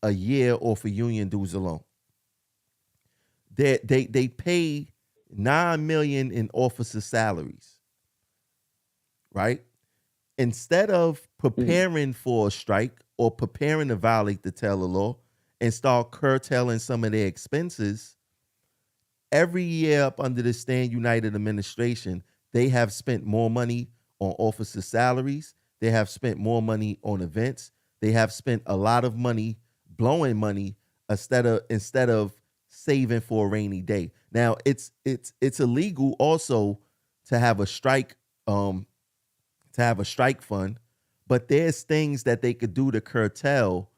a year off of union dues alone. They pay $9 million in officer salaries, right? Instead of preparing for a strike or preparing to violate the Taylor law and start curtailing some of their expenses, every year up under the Stand United administration, they have spent more money on officer salaries. They have spent more money on events. They have spent a lot of money blowing money instead of saving for a rainy day. Now it's illegal also to have a strike fund, but there's things that they could do to curtail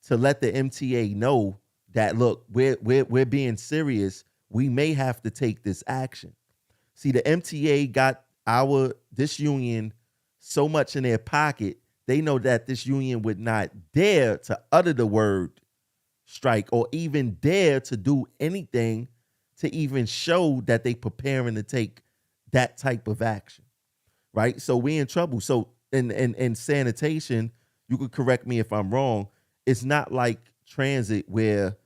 to let the MTA know that, look, we're being serious. We may have to take this action. See, the MTA got this union so much in their pocket, they know that this union would not dare to utter the word strike or even dare to do anything to even show that they preparing to take that type of action, right? So we in trouble. So in sanitation, you could correct me if I'm wrong, it's not like transit where,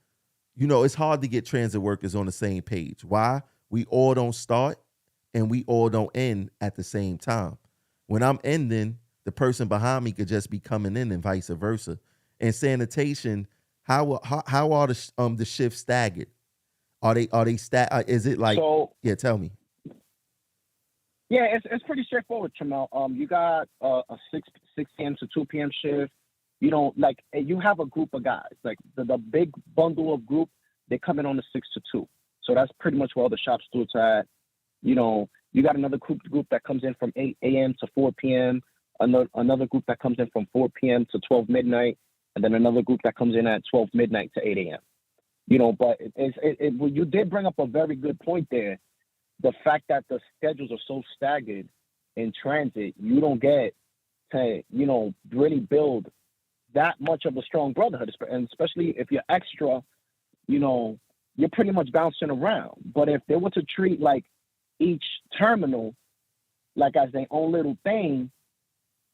it's hard to get transit workers on the same page. Why? We all don't start and we all don't end at the same time. When I'm ending, the person behind me could just be coming in and vice versa. And sanitation, how are the shifts staggered? Are they is it like, yeah, tell me. Yeah, it's pretty straightforward, Jamel. You got a 6 p.m. to 2 p.m. shift. Like you have a group of guys, like the big bundle of group, they come in on the 6 to 2. So that's pretty much where all the shop stewards at. You got another group that comes in from 8 a.m. to 4 p.m., another group that comes in from 4 p.m. to 12 midnight, and then another group that comes in at 12 midnight to 8 a.m. But you did bring up a very good point there. The fact that the schedules are so staggered in transit, you don't get to, really build that much of a strong brotherhood, and especially if you're extra, you're pretty much bouncing around. But if they were to treat like each terminal like as their own little thing,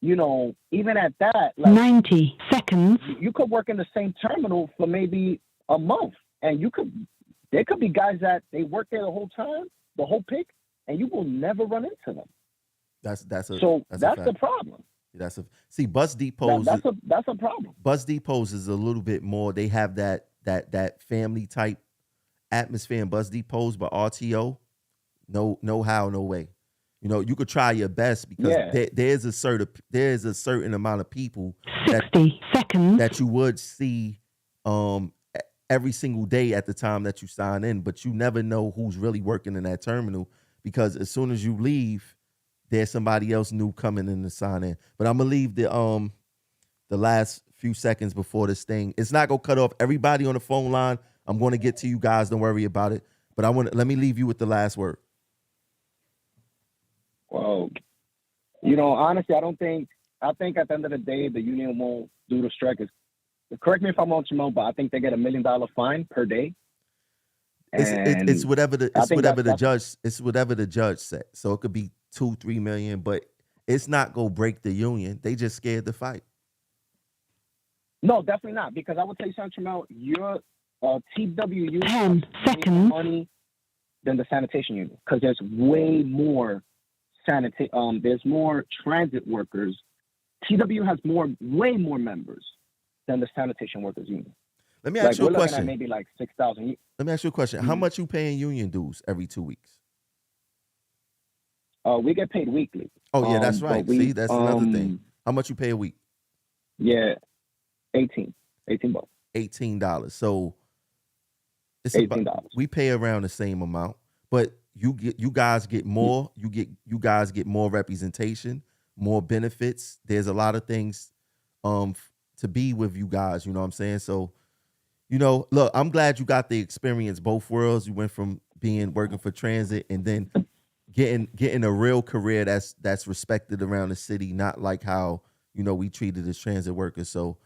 even at that, like 90 seconds, you could work in the same terminal for maybe a month, and there could be guys that they work there the whole time, the whole pick, and you will never run into them. That's the problem. See, bus depots. That's a problem. Bus depots is a little bit more. They have that family type atmosphere in bus depots, but RTO, no how, no way. You could try your best because there's a certain amount of people 60 seconds that you would see every single day at the time that you sign in, but you never know who's really working in that terminal because as soon as you leave, there's somebody else new coming in to sign in. But I'm gonna leave the last few seconds before this thing. It's not gonna cut off everybody on the phone line. I'm gonna get to you guys. Don't worry about it. But let me leave you with the last word. Well, honestly, I think at the end of the day, the union won't do the strike. Correct me if I'm wrong, Simone, but I think they get $1 million fine per day. It's whatever the judge. It's whatever the judge said. So it could be 2-3 million, but it's not gonna break the union. They just scared to fight. No, definitely not. Because I would tell you something, Jamel, your TWU 10 more seconds. money than the sanitation union, because there's way more there's more transit workers. TW has way more members than the sanitation workers union. Let me ask you a question. We're looking at maybe like 6,000. Let me ask you a question. How much you paying union dues every 2 weeks? We get paid weekly. Oh yeah, that's right. See, that's another thing. How much you pay a week? Yeah, $18 bucks. $18. So it's $18. We pay around the same amount, but you guys get more. You guys get more representation, more benefits. There's a lot of things to be with you guys. You know what I'm saying? So, look, I'm glad you got the experience both worlds. You went from working for transit and then getting a real career that's respected around the city, not like how we treated as transit workers. So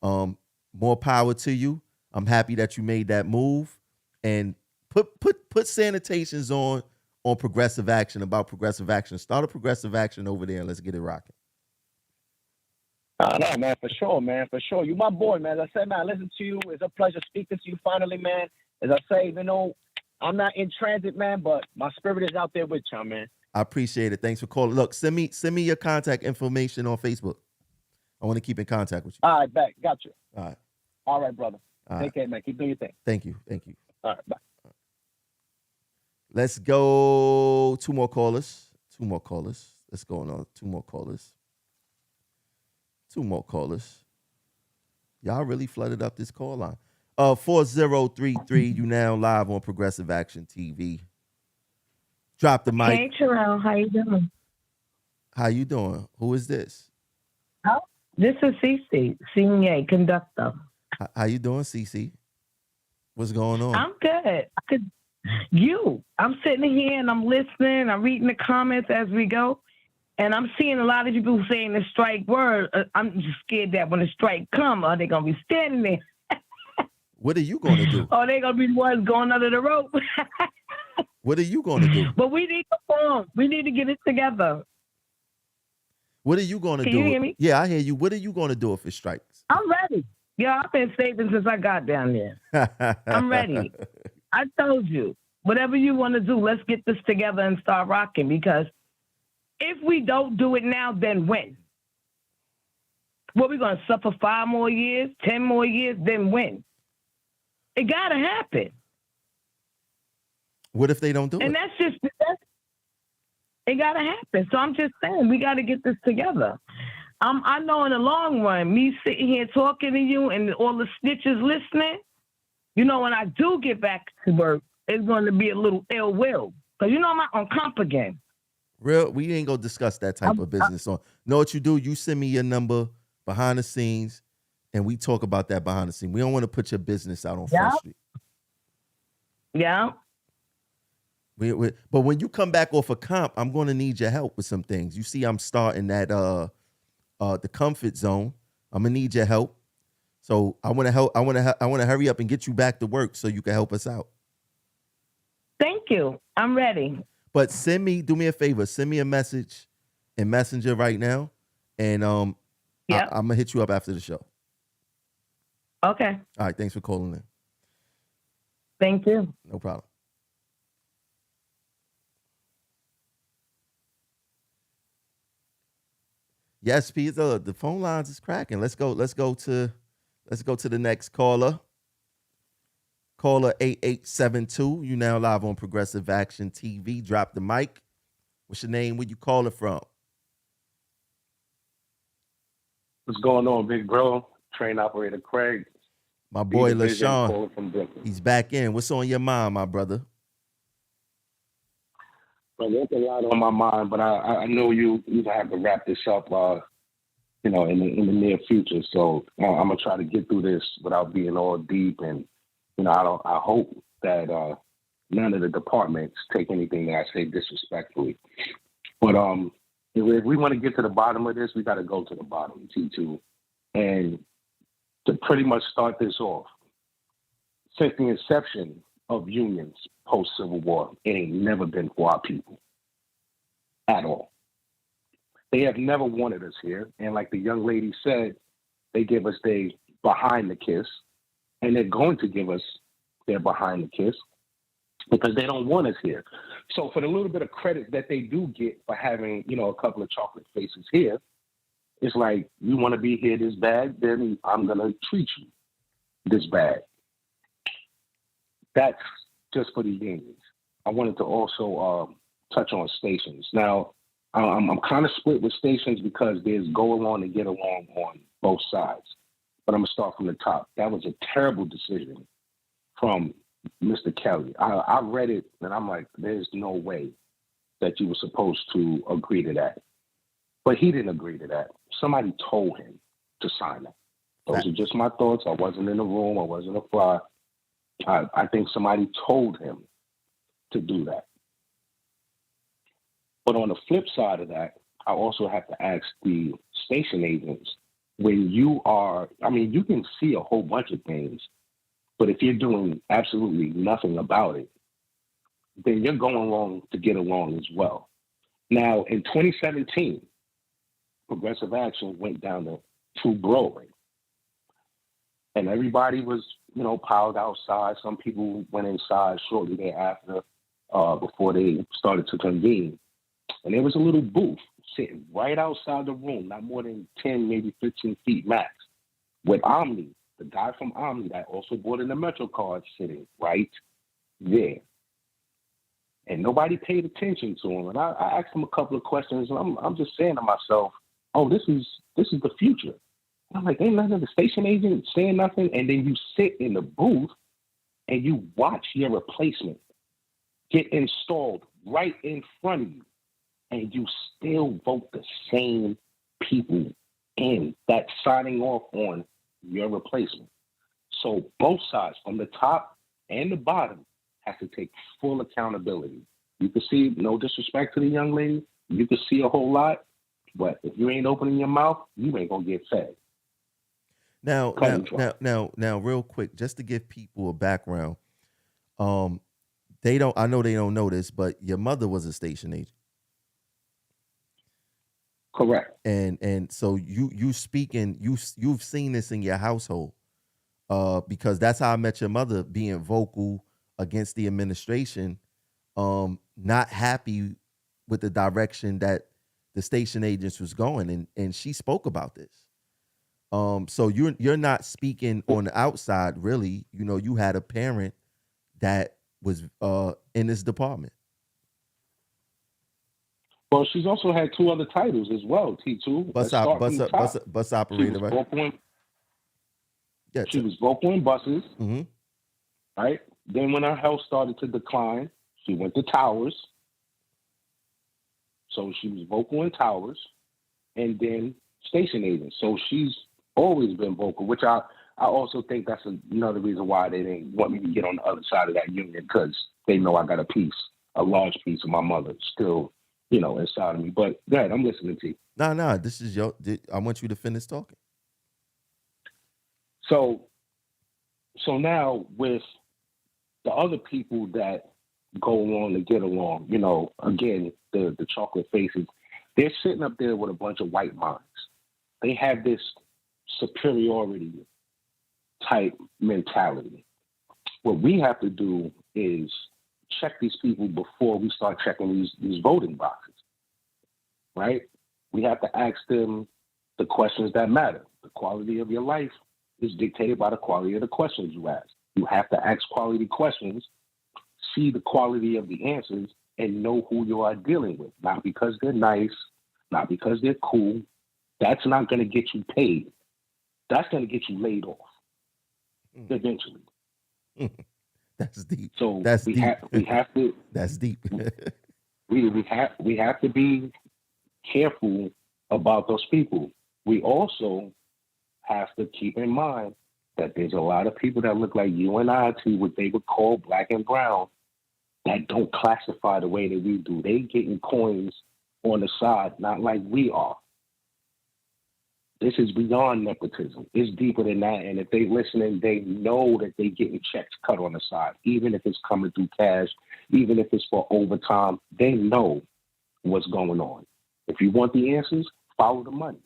more power to you. I'm happy that you made that move, and put sanitations on progressive action, about progressive action. Start a progressive action over there and let's get it rocking. No, man, for sure, man, for sure. You my boy, man. As I said, man, I listen to you. It's a pleasure speaking to you finally, man. As I say, I'm not in transit, man, but my spirit is out there with y'all, man. I appreciate it. Thanks for calling. Look, send me your contact information on Facebook. I want to keep in contact with you. All right, back. Got you. All right, brother. Take care, man. Keep doing your thing. Thank you. All right, bye. Let's go. Two more callers. Let's go on. Two more callers. Y'all really flooded up this call line. 4033, you now live on Progressive Action TV. Drop the mic. Hey, Terrell, how you doing? How you doing? Who is this? Oh, this is Cece, senior conductor. How you doing, Cece? What's going on? I'm good. I'm sitting here and I'm listening. I'm reading the comments as we go. And I'm seeing a lot of people saying the strike word. I'm just scared that when the strike come, are they going to be standing there? What are you going to do? Or they going to be the ones going under the rope? What are you going to do? But we need to form. We need to get it together. What are you going to do? Can you hear me? Yeah, I hear you. What are you going to do if it strikes? I'm ready. Yeah, I've been saving since I got down there. I'm ready. I told you, whatever you want to do, let's get this together and start rocking, because if we don't do it now, then when? What, we going to suffer 5 more years, 10 more years, then when? It got to happen. What if they don't do it? And it got to happen. So I'm just saying, we got to get this together. I know in the long run, me sitting here talking to you and all the snitches listening, when I do get back to work, it's going to be a little ill will. Because I'm out on comp again. Real, we ain't going to discuss that type of business. Know what you do? You send me your number behind the scenes, and we talk about that behind the scenes. We don't want to put your business out on Front Street. Yeah. But when you come back off a comp, I'm going to need your help with some things. You see, I'm starting that the comfort zone. I'm gonna need your help. So I want to help. I want to hurry up and get you back to work so you can help us out. Thank you. I'm ready. But do me a favor, send me a message in Messenger right now, and I'm gonna hit you up after the show. Okay. All right. Thanks for calling in. Thank you. No problem. Yes, Peter. The phone lines is cracking. Let's go to the next caller. Caller 8872. You now live on Progressive Action TV. Drop the mic. What's your name? Where you calling from? What's going on, big bro? Train operator Craig. My boy LaShawn. He's back in. What's on your mind, my brother? But there's a lot on my mind, but I know you have to wrap this up, in the near future. So I'm gonna try to get through this without being all deep, and I hope that none of the departments take anything that I say disrespectfully. But if we want to get to the bottom of this, we got to go to the bottom, T2, and to pretty much start this off. Since the inception of unions post Civil War, it ain't never been for our people at all. They have never wanted us here. And like the young lady said, they give us their behind the kiss, and they're going to give us their behind the kiss because they don't want us here. So for the little bit of credit that they do get for having, a couple of chocolate faces here, it's like, you want to be here this bad, then I'm going to treat you this bad. That's just for the unions. I wanted to also touch on stations. Now, I'm kind of split with stations because there's go along and get along on both sides. But I'm going to start from the top. That was a terrible decision from Mr. Kelly. I read it and I'm like, there's no way that you were supposed to agree to that. But he didn't agree to that. Somebody told him to sign that. Those are just my thoughts. I wasn't in the room. I wasn't a fly. I think somebody told him to do that. But on the flip side of that, I also have to ask the station agents, when you can see a whole bunch of things, but if you're doing absolutely nothing about it, then you're going along to get along as well. Now, in 2017, Progressive Action went down to Broadway. And everybody was, piled outside. Some people went inside shortly thereafter, before they started to convene. And there was a little booth sitting right outside the room, not more than 10, maybe 15 feet max, with Omni, the guy from Omni that also bought in the Metro card, sitting right there. And nobody paid attention to him. And I asked him a couple of questions, and I'm just saying to myself, oh, this is the future. I'm like, ain't none of the station agent saying nothing. And then you sit in the booth and you watch your replacement get installed right in front of you, and you still vote the same people in that's signing off on your replacement. So both sides, from the top and the bottom, have to take full accountability. You can see, no disrespect to the young lady, you can see a whole lot, but if you ain't opening your mouth, you ain't gonna get fed. Now, real quick, just to give people a background, I know they don't know this, but your mother was a station agent. Correct. And so you've seen this in your household, because that's how I met your mother, being vocal against the administration, not happy with the direction that the station agents was going, and she spoke about this. So you're not speaking on the outside, really. You had a parent that was in this department. Well, she's also had two other titles as well, T2. Bus operator, right? She was vocal in buses, mm-hmm. right? Then when her health started to decline, she went to towers. So she was vocal in towers, and then station agent. So she's always been vocal, which I also think that's another reason why they didn't want me to get on the other side of that union, because they know I got a large piece of my mother still, inside of me. But go ahead, I'm listening to you. No, this is I want you to finish talking. So now with the other people that go along to get along, again, the chocolate faces, they're sitting up there with a bunch of white minds. They have this superiority type mentality. What we have to do is check these people before we start checking these voting boxes, right? We have to ask them the questions that matter. The quality of your life is dictated by the quality of the questions you ask. You have to ask quality questions, see the quality of the answers, and know who you are dealing with. Not because they're nice, not because they're cool. That's not going to get you paid. That's going to get you laid off eventually. That's deep. So we have to. That's deep. We have to be careful about those people. We also have to keep in mind that there's a lot of people that look like you and I to what they would call black and brown that don't classify the way that we do. They getting coins on the side, not like we are. This is beyond nepotism. It's deeper than that. And if they listening, they know that they getting checks cut on the side, even if it's coming through cash, even if it's for overtime. They know what's going on. If you want the answers, follow the money.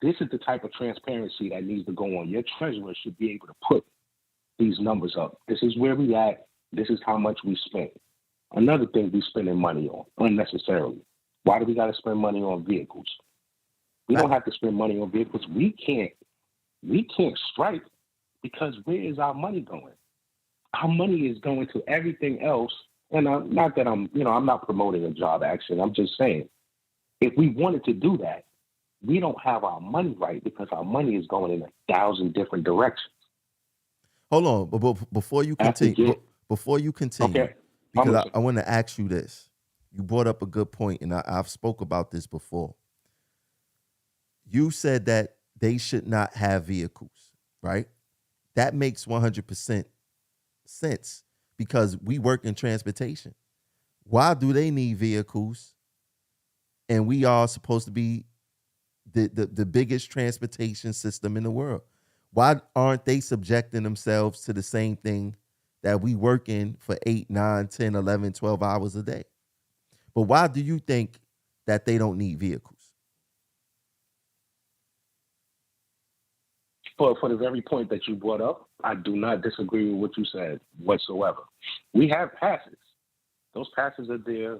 This is the type of transparency that needs to go on. Your treasurer should be able to put these numbers up. This is where we at. This is how much we spent. Another thing we spending money on unnecessarily. Why do we got to spend money on vehicles? We don't have to spend money on vehicles. We can't strike because where is our money going? Our money is going to everything else. And not that I'm not promoting a job action. I'm just saying, if we wanted to do that, we don't have our money right because our money is going in 1,000 different directions. Hold on, but before you continue, Okay, because I want to ask you this. You brought up a good point, and I've spoke about this before. You said that they should not have vehicles, right? That makes 100% sense because we work in transportation. Why do they need vehicles? And we are supposed to be the biggest transportation system in the world. Why aren't they subjecting themselves to the same thing that we work in for 8, 9, 10, 11, 12 hours a day? But why do you think that they don't need vehicles? For the very point that you brought up, I do not disagree with what you said whatsoever. We have passes. Those passes are there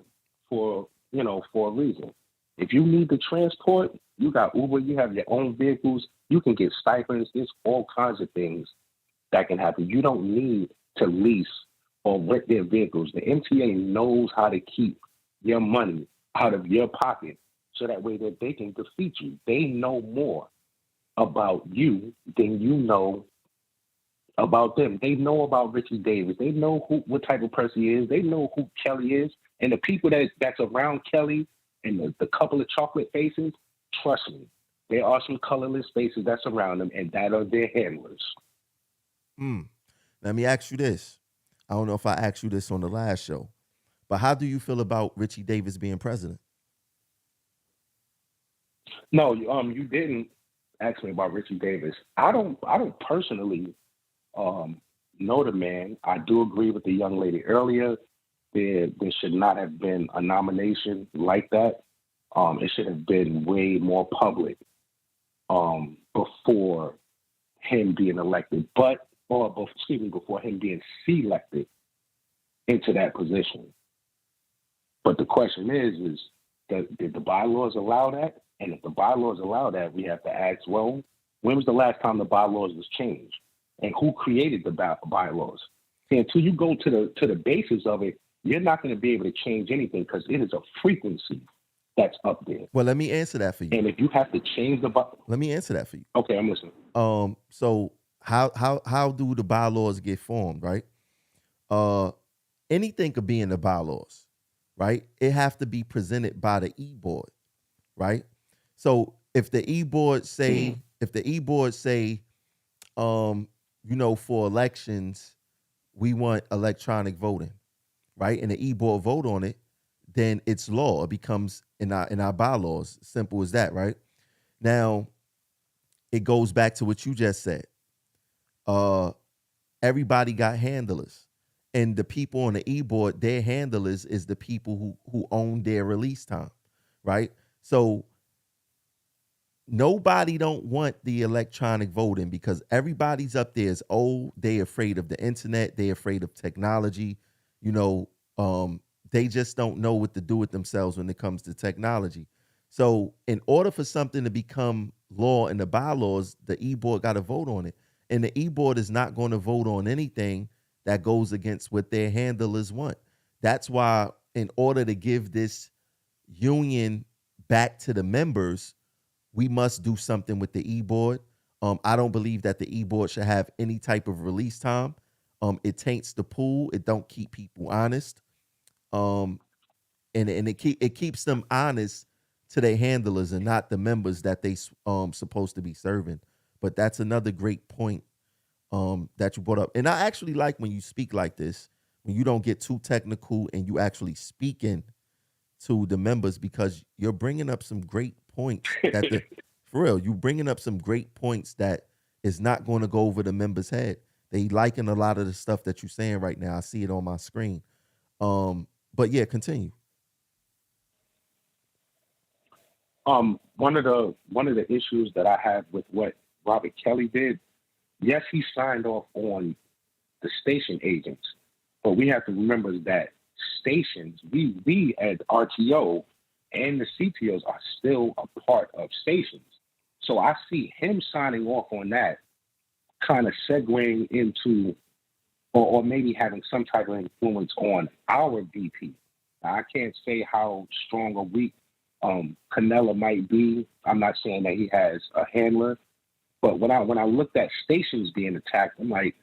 for a reason. If you need the transport, you got Uber, you have your own vehicles, you can get stipends. There's all kinds of things that can happen. You don't need to lease or rent their vehicles. The MTA knows how to keep your money out of your pocket so that way that they can defeat you. They know more about you than you know about them. They know about Richie Davis. They know what type of person he is. They know who Kelly is. And the people that's around Kelly and the couple of chocolate faces, trust me, there are some colorless faces that's around them, and that are their handlers. Let me ask you this. I don't know if I asked you this on the last show, but how do you feel about Richie Davis being president? No, you didn't ask me about Richie Davis. I don't personally know the man. I do agree with the young lady earlier. There should not have been a nomination like that. It should have been way more public before him being elected, before him being selected into that position. But the question is did the bylaws allow that? And if the bylaws allow that, we have to ask, well, when was the last time the bylaws was changed? And who created the bylaws? And until you go to the basis of it, you're not going to be able to change anything because it is a frequency that's up there. Well, let me answer that for you. And if you have to change let me answer that for you. Okay, I'm listening. So how do the bylaws get formed, right? Anything could be in the bylaws, right? It have to be presented by the e-board, right? So if the e-board say, for elections, we want electronic voting, right? And the e-board vote on it, then it's law. It becomes in our bylaws. Simple as that, right? Now, it goes back to what you just said. Everybody got handlers. And the people on the e-board, their handlers is the people who own their release time, right? So nobody don't want the electronic voting because everybody's up there is old. They afraid of the internet. They afraid of technology. They just don't know what to do with themselves when it comes to technology. So in order for something to become law in the bylaws, the e-board got to vote on it. And the e-board is not going to vote on anything that goes against what their handlers want. That's why in order to give this union back to the members, we must do something with the e-board. I don't believe that the e-board should have any type of release time. It taints the pool. It don't keep people honest. and it keeps them honest to their handlers and not the members that they supposed to be serving. But that's another great point that you brought up. And I actually like when you speak like this, when you don't get too technical and you actually speaking to the members, because you're bringing up some great points that the for real, you bringing up some great points that is not going to go over the members' head. They liking a lot of the stuff that you're saying right now. I see it on my screen. But yeah, continue. One of the issues that I have with what Robert Kelly did, yes, he signed off on the station agents, but we have to remember that stations, we as RTO and the CTOs are still a part of stations. So I see him signing off on that, kind of segueing into, or maybe having some type of influence on our VP. Now, I can't say how strong or weak Canella might be. I'm not saying that he has a handler, but when I looked at stations being attacked, I'm like,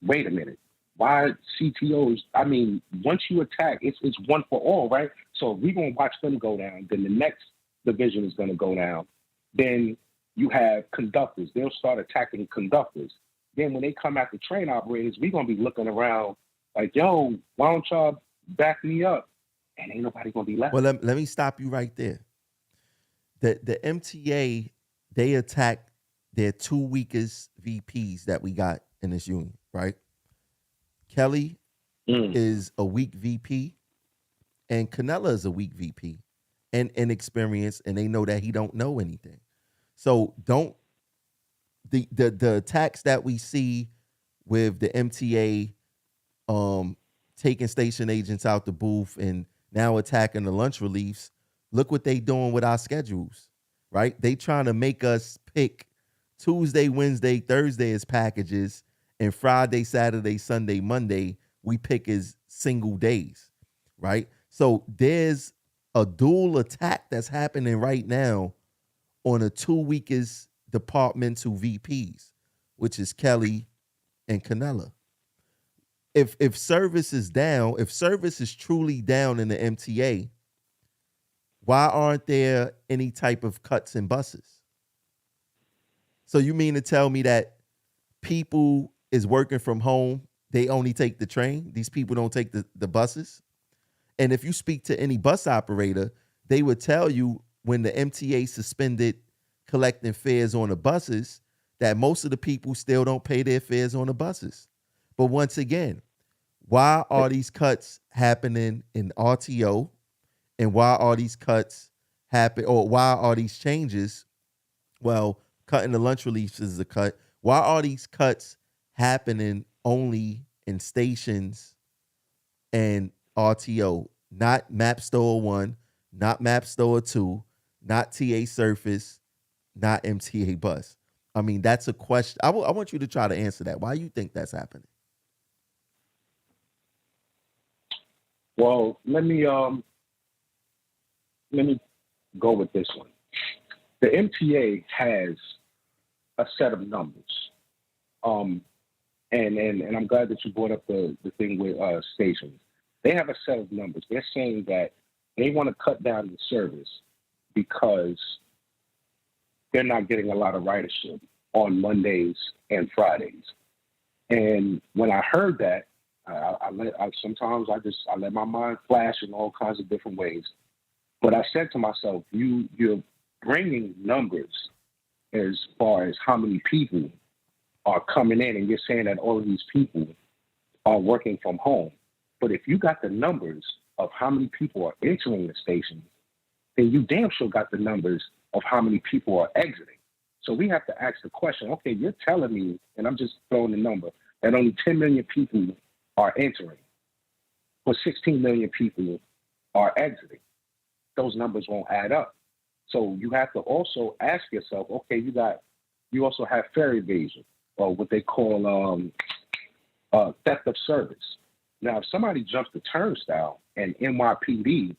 wait a minute. Why CTOs? I mean, once you attack, it's one for all, right? So if we're gonna watch them go down, then the next division is gonna go down. Then you have conductors. They'll start attacking conductors. Then when they come after train operators, we're gonna be looking around like, yo, why don't y'all back me up? And ain't nobody gonna be left. Well, let me stop you right there. The MTA, they attacked their two weakest VPs that we got in this union, right? Kelly is a weak VP, and Canella is a weak VP, and inexperienced, and they know that he don't know anything. So don't the attacks that we see with the MTA taking station agents out the booth and now attacking the lunch reliefs. Look what they doing with our schedules, right? They trying to make us pick Tuesday, Wednesday, Thursday as packages, and Friday, Saturday, Sunday, Monday, we pick as single days, right? So there's a dual attack that's happening right now on the two weakest departmental VPs, which is Kelly and Canella. If service is down, if service is truly down in the MTA, why aren't there any type of cuts in buses? So you mean to tell me that people is working from home, they only take the train? These people don't take the buses? And if you speak to any bus operator, they would tell you when the MTA suspended collecting fares on the buses, that most of the people still don't pay their fares on the buses. But once again, why are these cuts happening in RTO? And why are these cuts happen, or why are these changes? Well, cutting the lunch reliefs is a cut. Why are these cuts happening only in stations and RTO, not Map Store 1, not Map Store 2, not TA Surface, not MTA Bus? I mean, that's a question. I want you to try to answer that. Why do you think that's happening? Well, let me go with this one. The MTA has a set of numbers. And I'm glad that you brought up the thing with stations. They have a set of numbers. They're saying that they want to cut down the service because they're not getting a lot of ridership on Mondays and Fridays. And when I heard that, sometimes I let my mind flash in all kinds of different ways. But I said to myself, you're bringing numbers as far as how many people are coming in, and you're saying that all of these people are working from home. But if you got the numbers of how many people are entering the station, then you damn sure got the numbers of how many people are exiting. So we have to ask the question, okay, you're telling me, and I'm just throwing the number, that only 10 million people are entering, but 16 million people are exiting. Those numbers won't add up. So you have to also ask yourself, okay, you also have fare evasion, or what they call theft of service. Now, if somebody jumps the turnstile and NYPD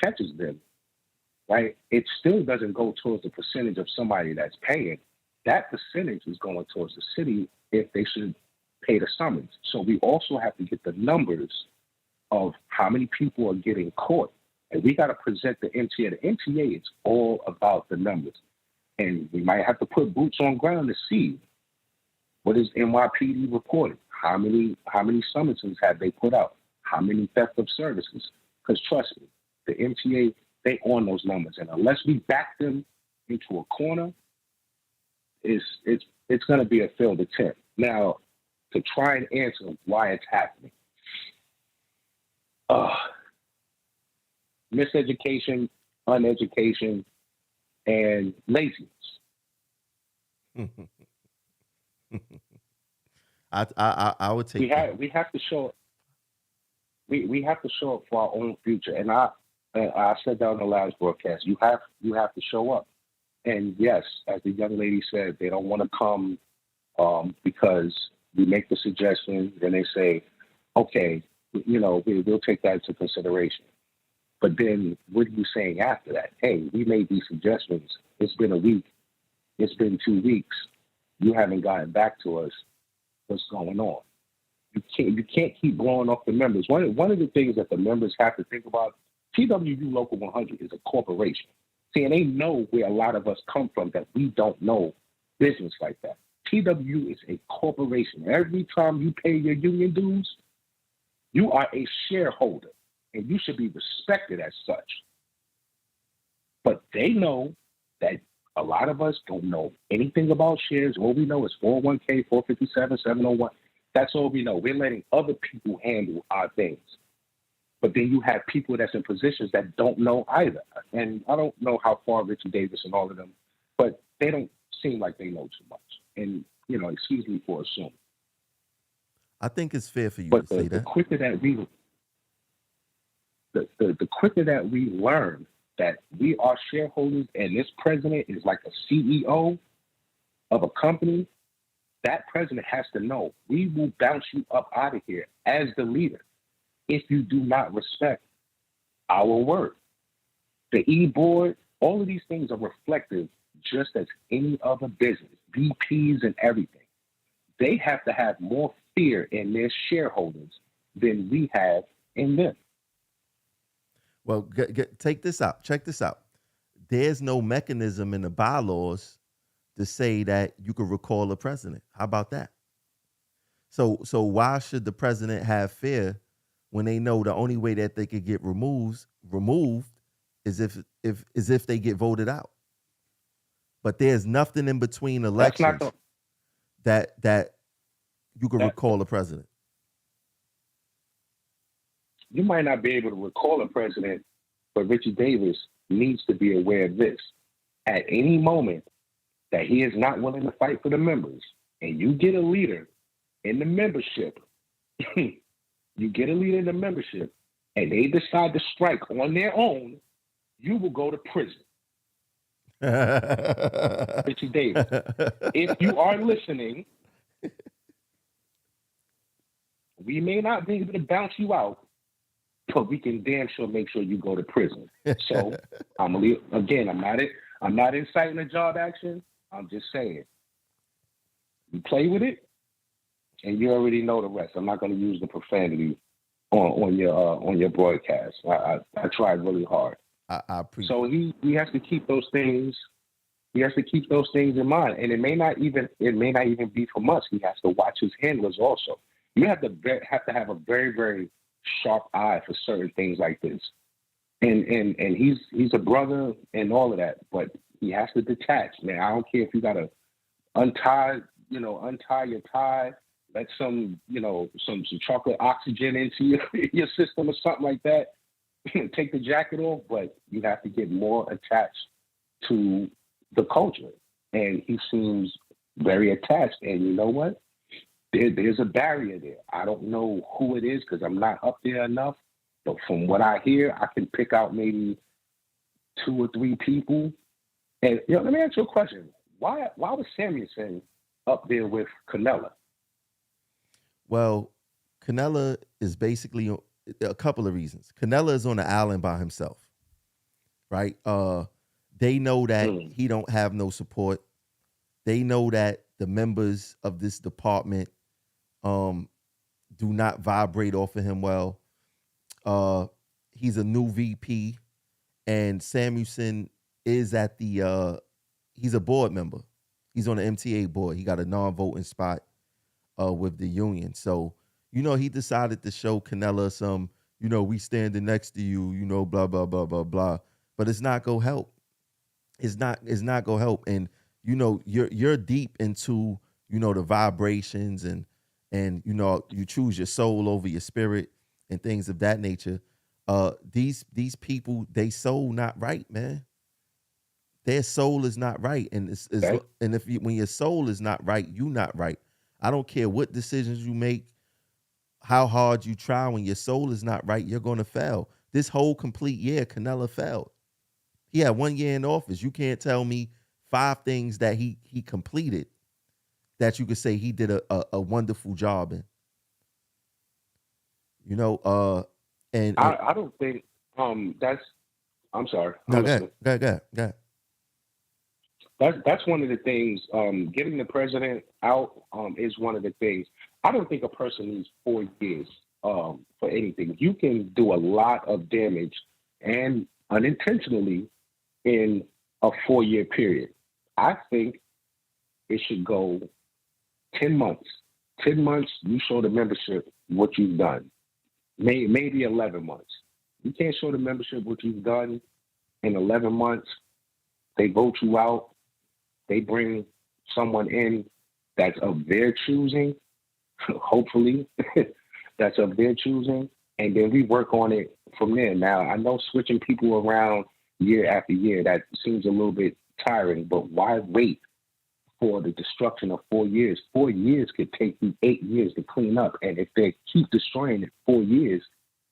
catches them, right, it still doesn't go towards the percentage of somebody that's paying. That percentage is going towards the city if they should pay the summons. So we also have to get the numbers of how many people are getting caught. And we got to present the MTA. The MTA is all about the numbers. And we might have to put boots on ground to see what is NYPD reported. How many summonses have they put out? How many theft of services? Because trust me, the MTA, they on those numbers. And unless we back them into a corner, it's going to be a failed attempt. Now, to try and answer why it's happening. Miseducation, uneducation, and laziness. I would take we have to show we have to show up for our own future. And I said that on the last broadcast. You have to show up. And yes, as the young lady said, they don't want to come because we make the suggestion, then they say, okay, we'll take that into consideration. But then what are you saying after that? Hey, we made these suggestions. It's been a week. It's been 2 weeks. You haven't gotten back to us. What's going on? You can't keep blowing off the members. One of the things that the members have to think about, TWU Local 100 is a corporation. See, and they know where a lot of us come from that we don't know business like that. TWU is a corporation. Every time you pay your union dues, you are a shareholder, and you should be respected as such. But they know that a lot of us don't know anything about shares. All we know is 401k, 457, 701. That's all we know. We're letting other people handle our things. But then you have people that's in positions that don't know either. And I don't know how far Richard Davis and all of them, but they don't seem like they know too much. And, excuse me for assuming. I think it's fair for you to say that. The quicker that we learn that we are shareholders and this president is like a CEO of a company, that president has to know we will bounce you up out of here as the leader if you do not respect our word. The E-board, all of these things are reflective just as any other business, VPs and everything. They have to have more fear in their shareholders than we have in them. Well, take this out. Check this out. There's no mechanism in the bylaws to say that you could recall a president. How about that? So why should the president have fear when they know the only way that they could get removed is if they get voted out? But there's nothing in between elections that you could recall a president. You might not be able to recall a president, but Richard Davis needs to be aware of this. At any moment that he is not willing to fight for the members, and you get a leader in the membership, and they decide to strike on their own, you will go to prison. Richard Davis, if you are listening, we may not be able to bounce you out, but we can damn sure make sure you go to prison. So I'm not inciting a job action. I'm just saying, you play with it, and you already know the rest. I'm not going to use the profanity on your broadcast. I tried really hard. I appreciate. So he has to keep those things. He has to keep those things in mind, and it may not even be from us. He has to watch his handlers also. You have to have a very, very sharp eye for certain things like this. And he's a brother and all of that, but he has to detach, man. I don't care if you gotta untie your tie, let some chocolate oxygen into your system or something like that. Take the jacket off, but you have to get more attached to the culture. And he seems very attached. And you know what? There's a barrier there. I don't know who it is because I'm not up there enough. But from what I hear, I can pick out maybe 2 or 3 people. And let me ask you a question. Why was Samuelson up there with Canella? Well, Canella is basically a couple of reasons. Canella is on the island by himself, right? They know that he don't have no support. They know that the members of this department do not vibrate off of him well. He's a new VP, and Samuelson is at the he's a board member. He's on the MTA board. He got a non-voting spot with the union. So, he decided to show Canella some, we standing next to you, blah, blah, blah, blah, blah. But it's not gonna help. It's not gonna help. And you're deep into, the vibrations and you choose your soul over your spirit and things of that nature. These people, they soul not right, man. Their soul is not right, and Okay. and when your soul is not right, you not right. I don't care what decisions you make, how hard you try. When your soul is not right, you're gonna fail. This whole complete year, Canella failed. He had 1 year in office. You can't tell me 5 things that he completed that you could say he did a wonderful job in. And I don't think that's. I'm sorry. no, I'm go ahead, listening. go ahead, go ahead, go ahead. That's one of the things. Getting the president out is one of the things. I don't think a person needs 4 years for anything. You can do a lot of damage and unintentionally in a 4-year period. I think it should go 10 months. 10 months, you show the membership what you've done. Maybe 11 months. You can't show the membership what you've done in 11 months. They vote you out. They bring someone in that's of their choosing, hopefully, that's of their choosing, and then we work on it from there. Now, I know switching people around year after year, that seems a little bit tiring, but why wait for the destruction of 4 years? 4 years could take you 8 years to clean up, and if they keep destroying it 4 years,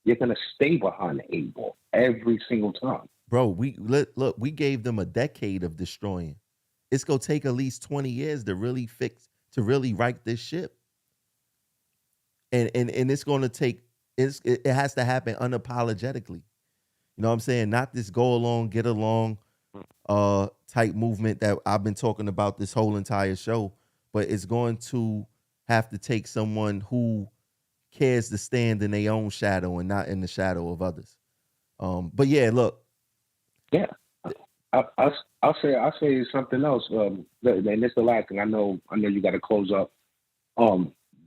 you're going to stay behind the 8 ball every single time. Bro, we gave them a decade of destroying. It's gonna take at least 20 years to really right this ship. And it's gonna take it has to happen unapologetically. You know what I'm saying? Not this go along, get along type movement that I've been talking about this whole entire show, but it's going to have to take someone who cares to stand in their own shadow and not in the shadow of others. But yeah, look. Yeah. I'll say something else. And this is the last thing. I know you got to close up.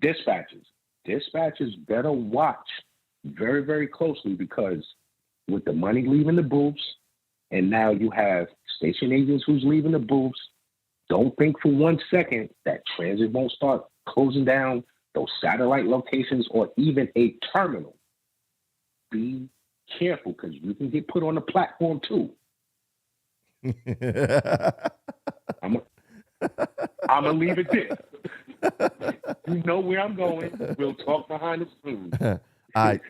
Dispatches better watch very, very closely, because with the money leaving the booths, and now you have station agents who's leaving the booths. Don't think for 1 second that transit won't start closing down those satellite locations or even a terminal. Be careful, because you can get put on the platform too. I'm gonna leave it there. You know where I'm going. We'll talk behind the scenes. All right.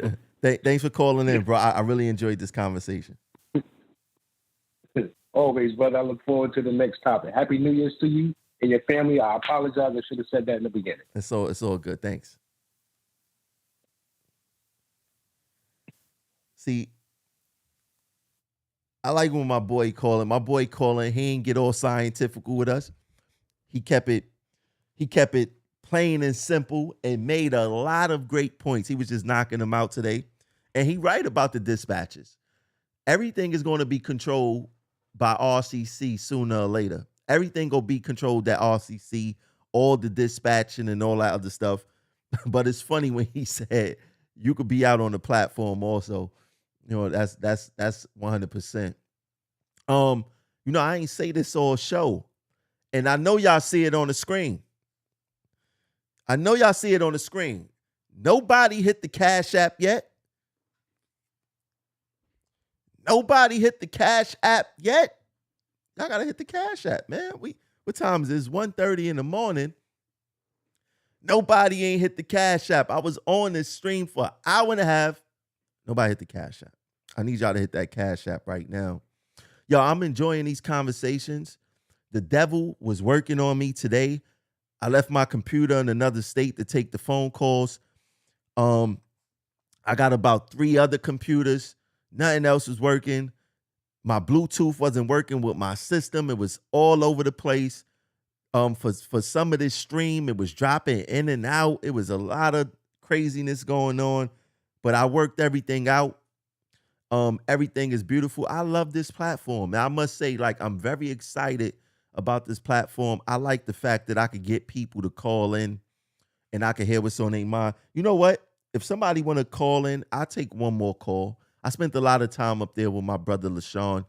Thanks for calling in, bro. I really enjoyed this conversation. Always, brother. I look forward to the next topic. Happy New Year's to you and your family. I apologize. I should have said that in the beginning. It's all good. Thanks. See, I like when my boy calling. He ain't get all scientific with us. He kept it plain and simple and made a lot of great points. He was just knocking them out today. And he right about the dispatches. Everything is going to be controlled by RCC sooner or later. Everything going to be controlled at RCC, all the dispatching and all that other stuff. But it's funny when he said you could be out on the platform also. That's 100%. I ain't say this all show. And I know y'all see it on the screen. Nobody hit the Cash App yet. Y'all gotta hit the Cash App, man. What time is this? 1:30 in the morning. Nobody ain't hit the Cash App. I was on this stream for an hour and a half. Nobody hit the Cash App. I need y'all to hit that Cash App right now. Yo, I'm enjoying these conversations. The devil was working on me today. I left my computer in another state to take the phone calls. I got about 3 other computers. Nothing else was working. My Bluetooth wasn't working with my system. It was all over the place. For some of this stream, it was dropping in and out. It was a lot of craziness going on. But I worked everything out. Everything is beautiful. I love this platform. Now, I must say, like, I'm very excited about this platform. I like the fact that I could get people to call in and I can hear what's on their mind. You know what? If somebody want to call in, I'll take one more call. I spent a lot of time up there with my brother LaShawn.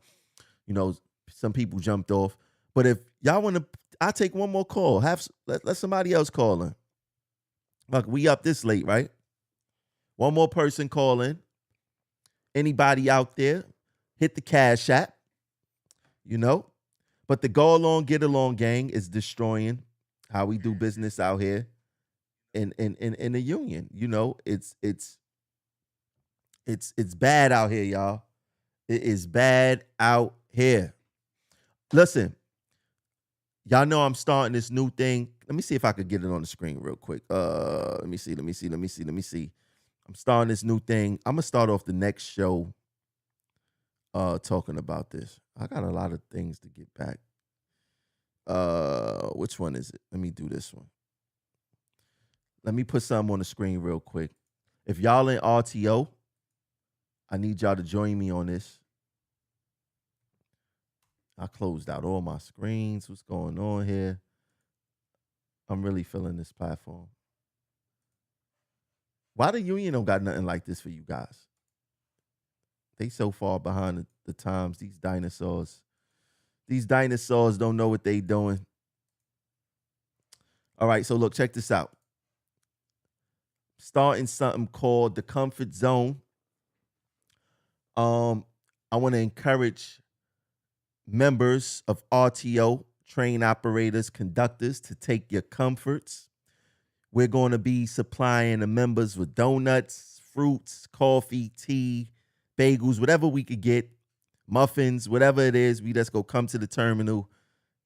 You know, some people jumped off. But if y'all want to, I'll take one more call. Let somebody else call in. Look, we up this late, right? One more person call in. Anybody out there, hit the Cash App, you know. But the Go Along, Get Along gang is destroying how we do business out here in the union. You know, it's bad out here, y'all. It is bad out here. Listen, y'all know I'm starting this new thing. Let me see if I could get it on the screen real quick. Let me see. I'm starting this new thing. I'm gonna start off the next show talking about this. I got a lot of things to get back. Which one is it? Let me do this one. Let me put something on the screen real quick. If y'all in RTO, I need y'all to join me on this. I closed out all my screens. What's going on here? I'm really feeling this platform. Why the union don't got nothing like this for you guys? They so far behind the times. These dinosaurs don't know what they doing. All right, so look, check this out. Starting something called the Comfort Zone. I want to encourage members of RTO, train operators, conductors, to take your comforts. We're going to be supplying the members with donuts, fruits, coffee, tea, bagels, whatever we could get, muffins, whatever it is. We just go come to the terminal,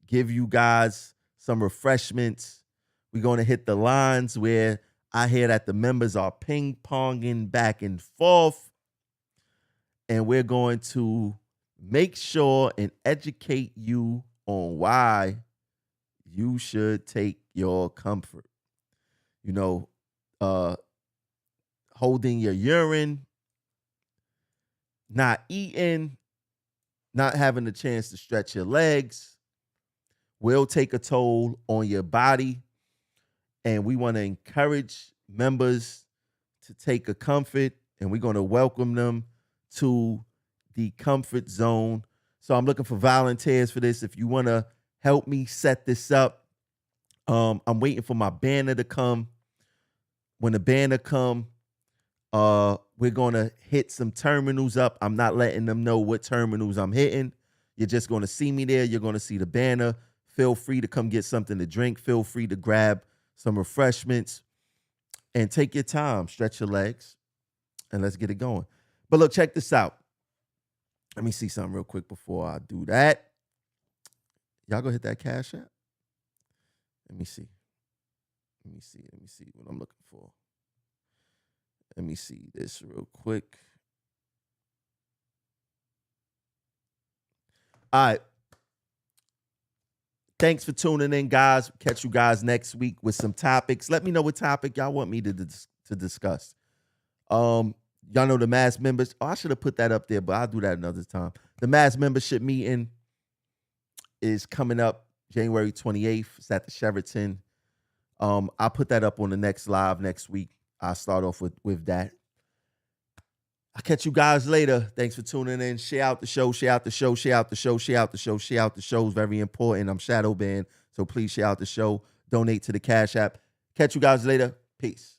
give you guys some refreshments. We're going to hit the lines where I hear that the members are ping-ponging back and forth. And we're going to make sure and educate you on why you should take your comfort. You know, holding your urine, not eating, not having the chance to stretch your legs will take a toll on your body. And we want to encourage members to take a comfort, and we're going to welcome them to the Comfort Zone. So I'm looking for volunteers for this. If you want to help me set this up, I'm waiting for my banner to come. When the banner come, we're going to hit some terminals up. I'm not letting them know what terminals I'm hitting. You're just going to see me there. You're going to see the banner. Feel free to come get something to drink. Feel free to grab some refreshments and take your time. Stretch your legs and let's get it going. But look, check this out. Let me see something real quick before I do that. Y'all go hit that Cash App. Let me see what I'm looking for. Let me see this real quick. All right. Thanks for tuning in, guys. Catch you guys next week with some topics. Let me know what topic y'all want me to discuss. Y'all know the mass members. Oh, I should have put that up there, but I'll do that another time. The mass membership meeting is coming up January 28th. It's at the Sheraton. I'll put that up on the next live next week. I'll start off with that. I'll catch you guys later. Thanks for tuning in. Share out the show, share out the show, share out the show, share out the show, share out the show is very important. I'm shadow banned, so please share out the show. Donate to the Cash App. Catch you guys later. Peace.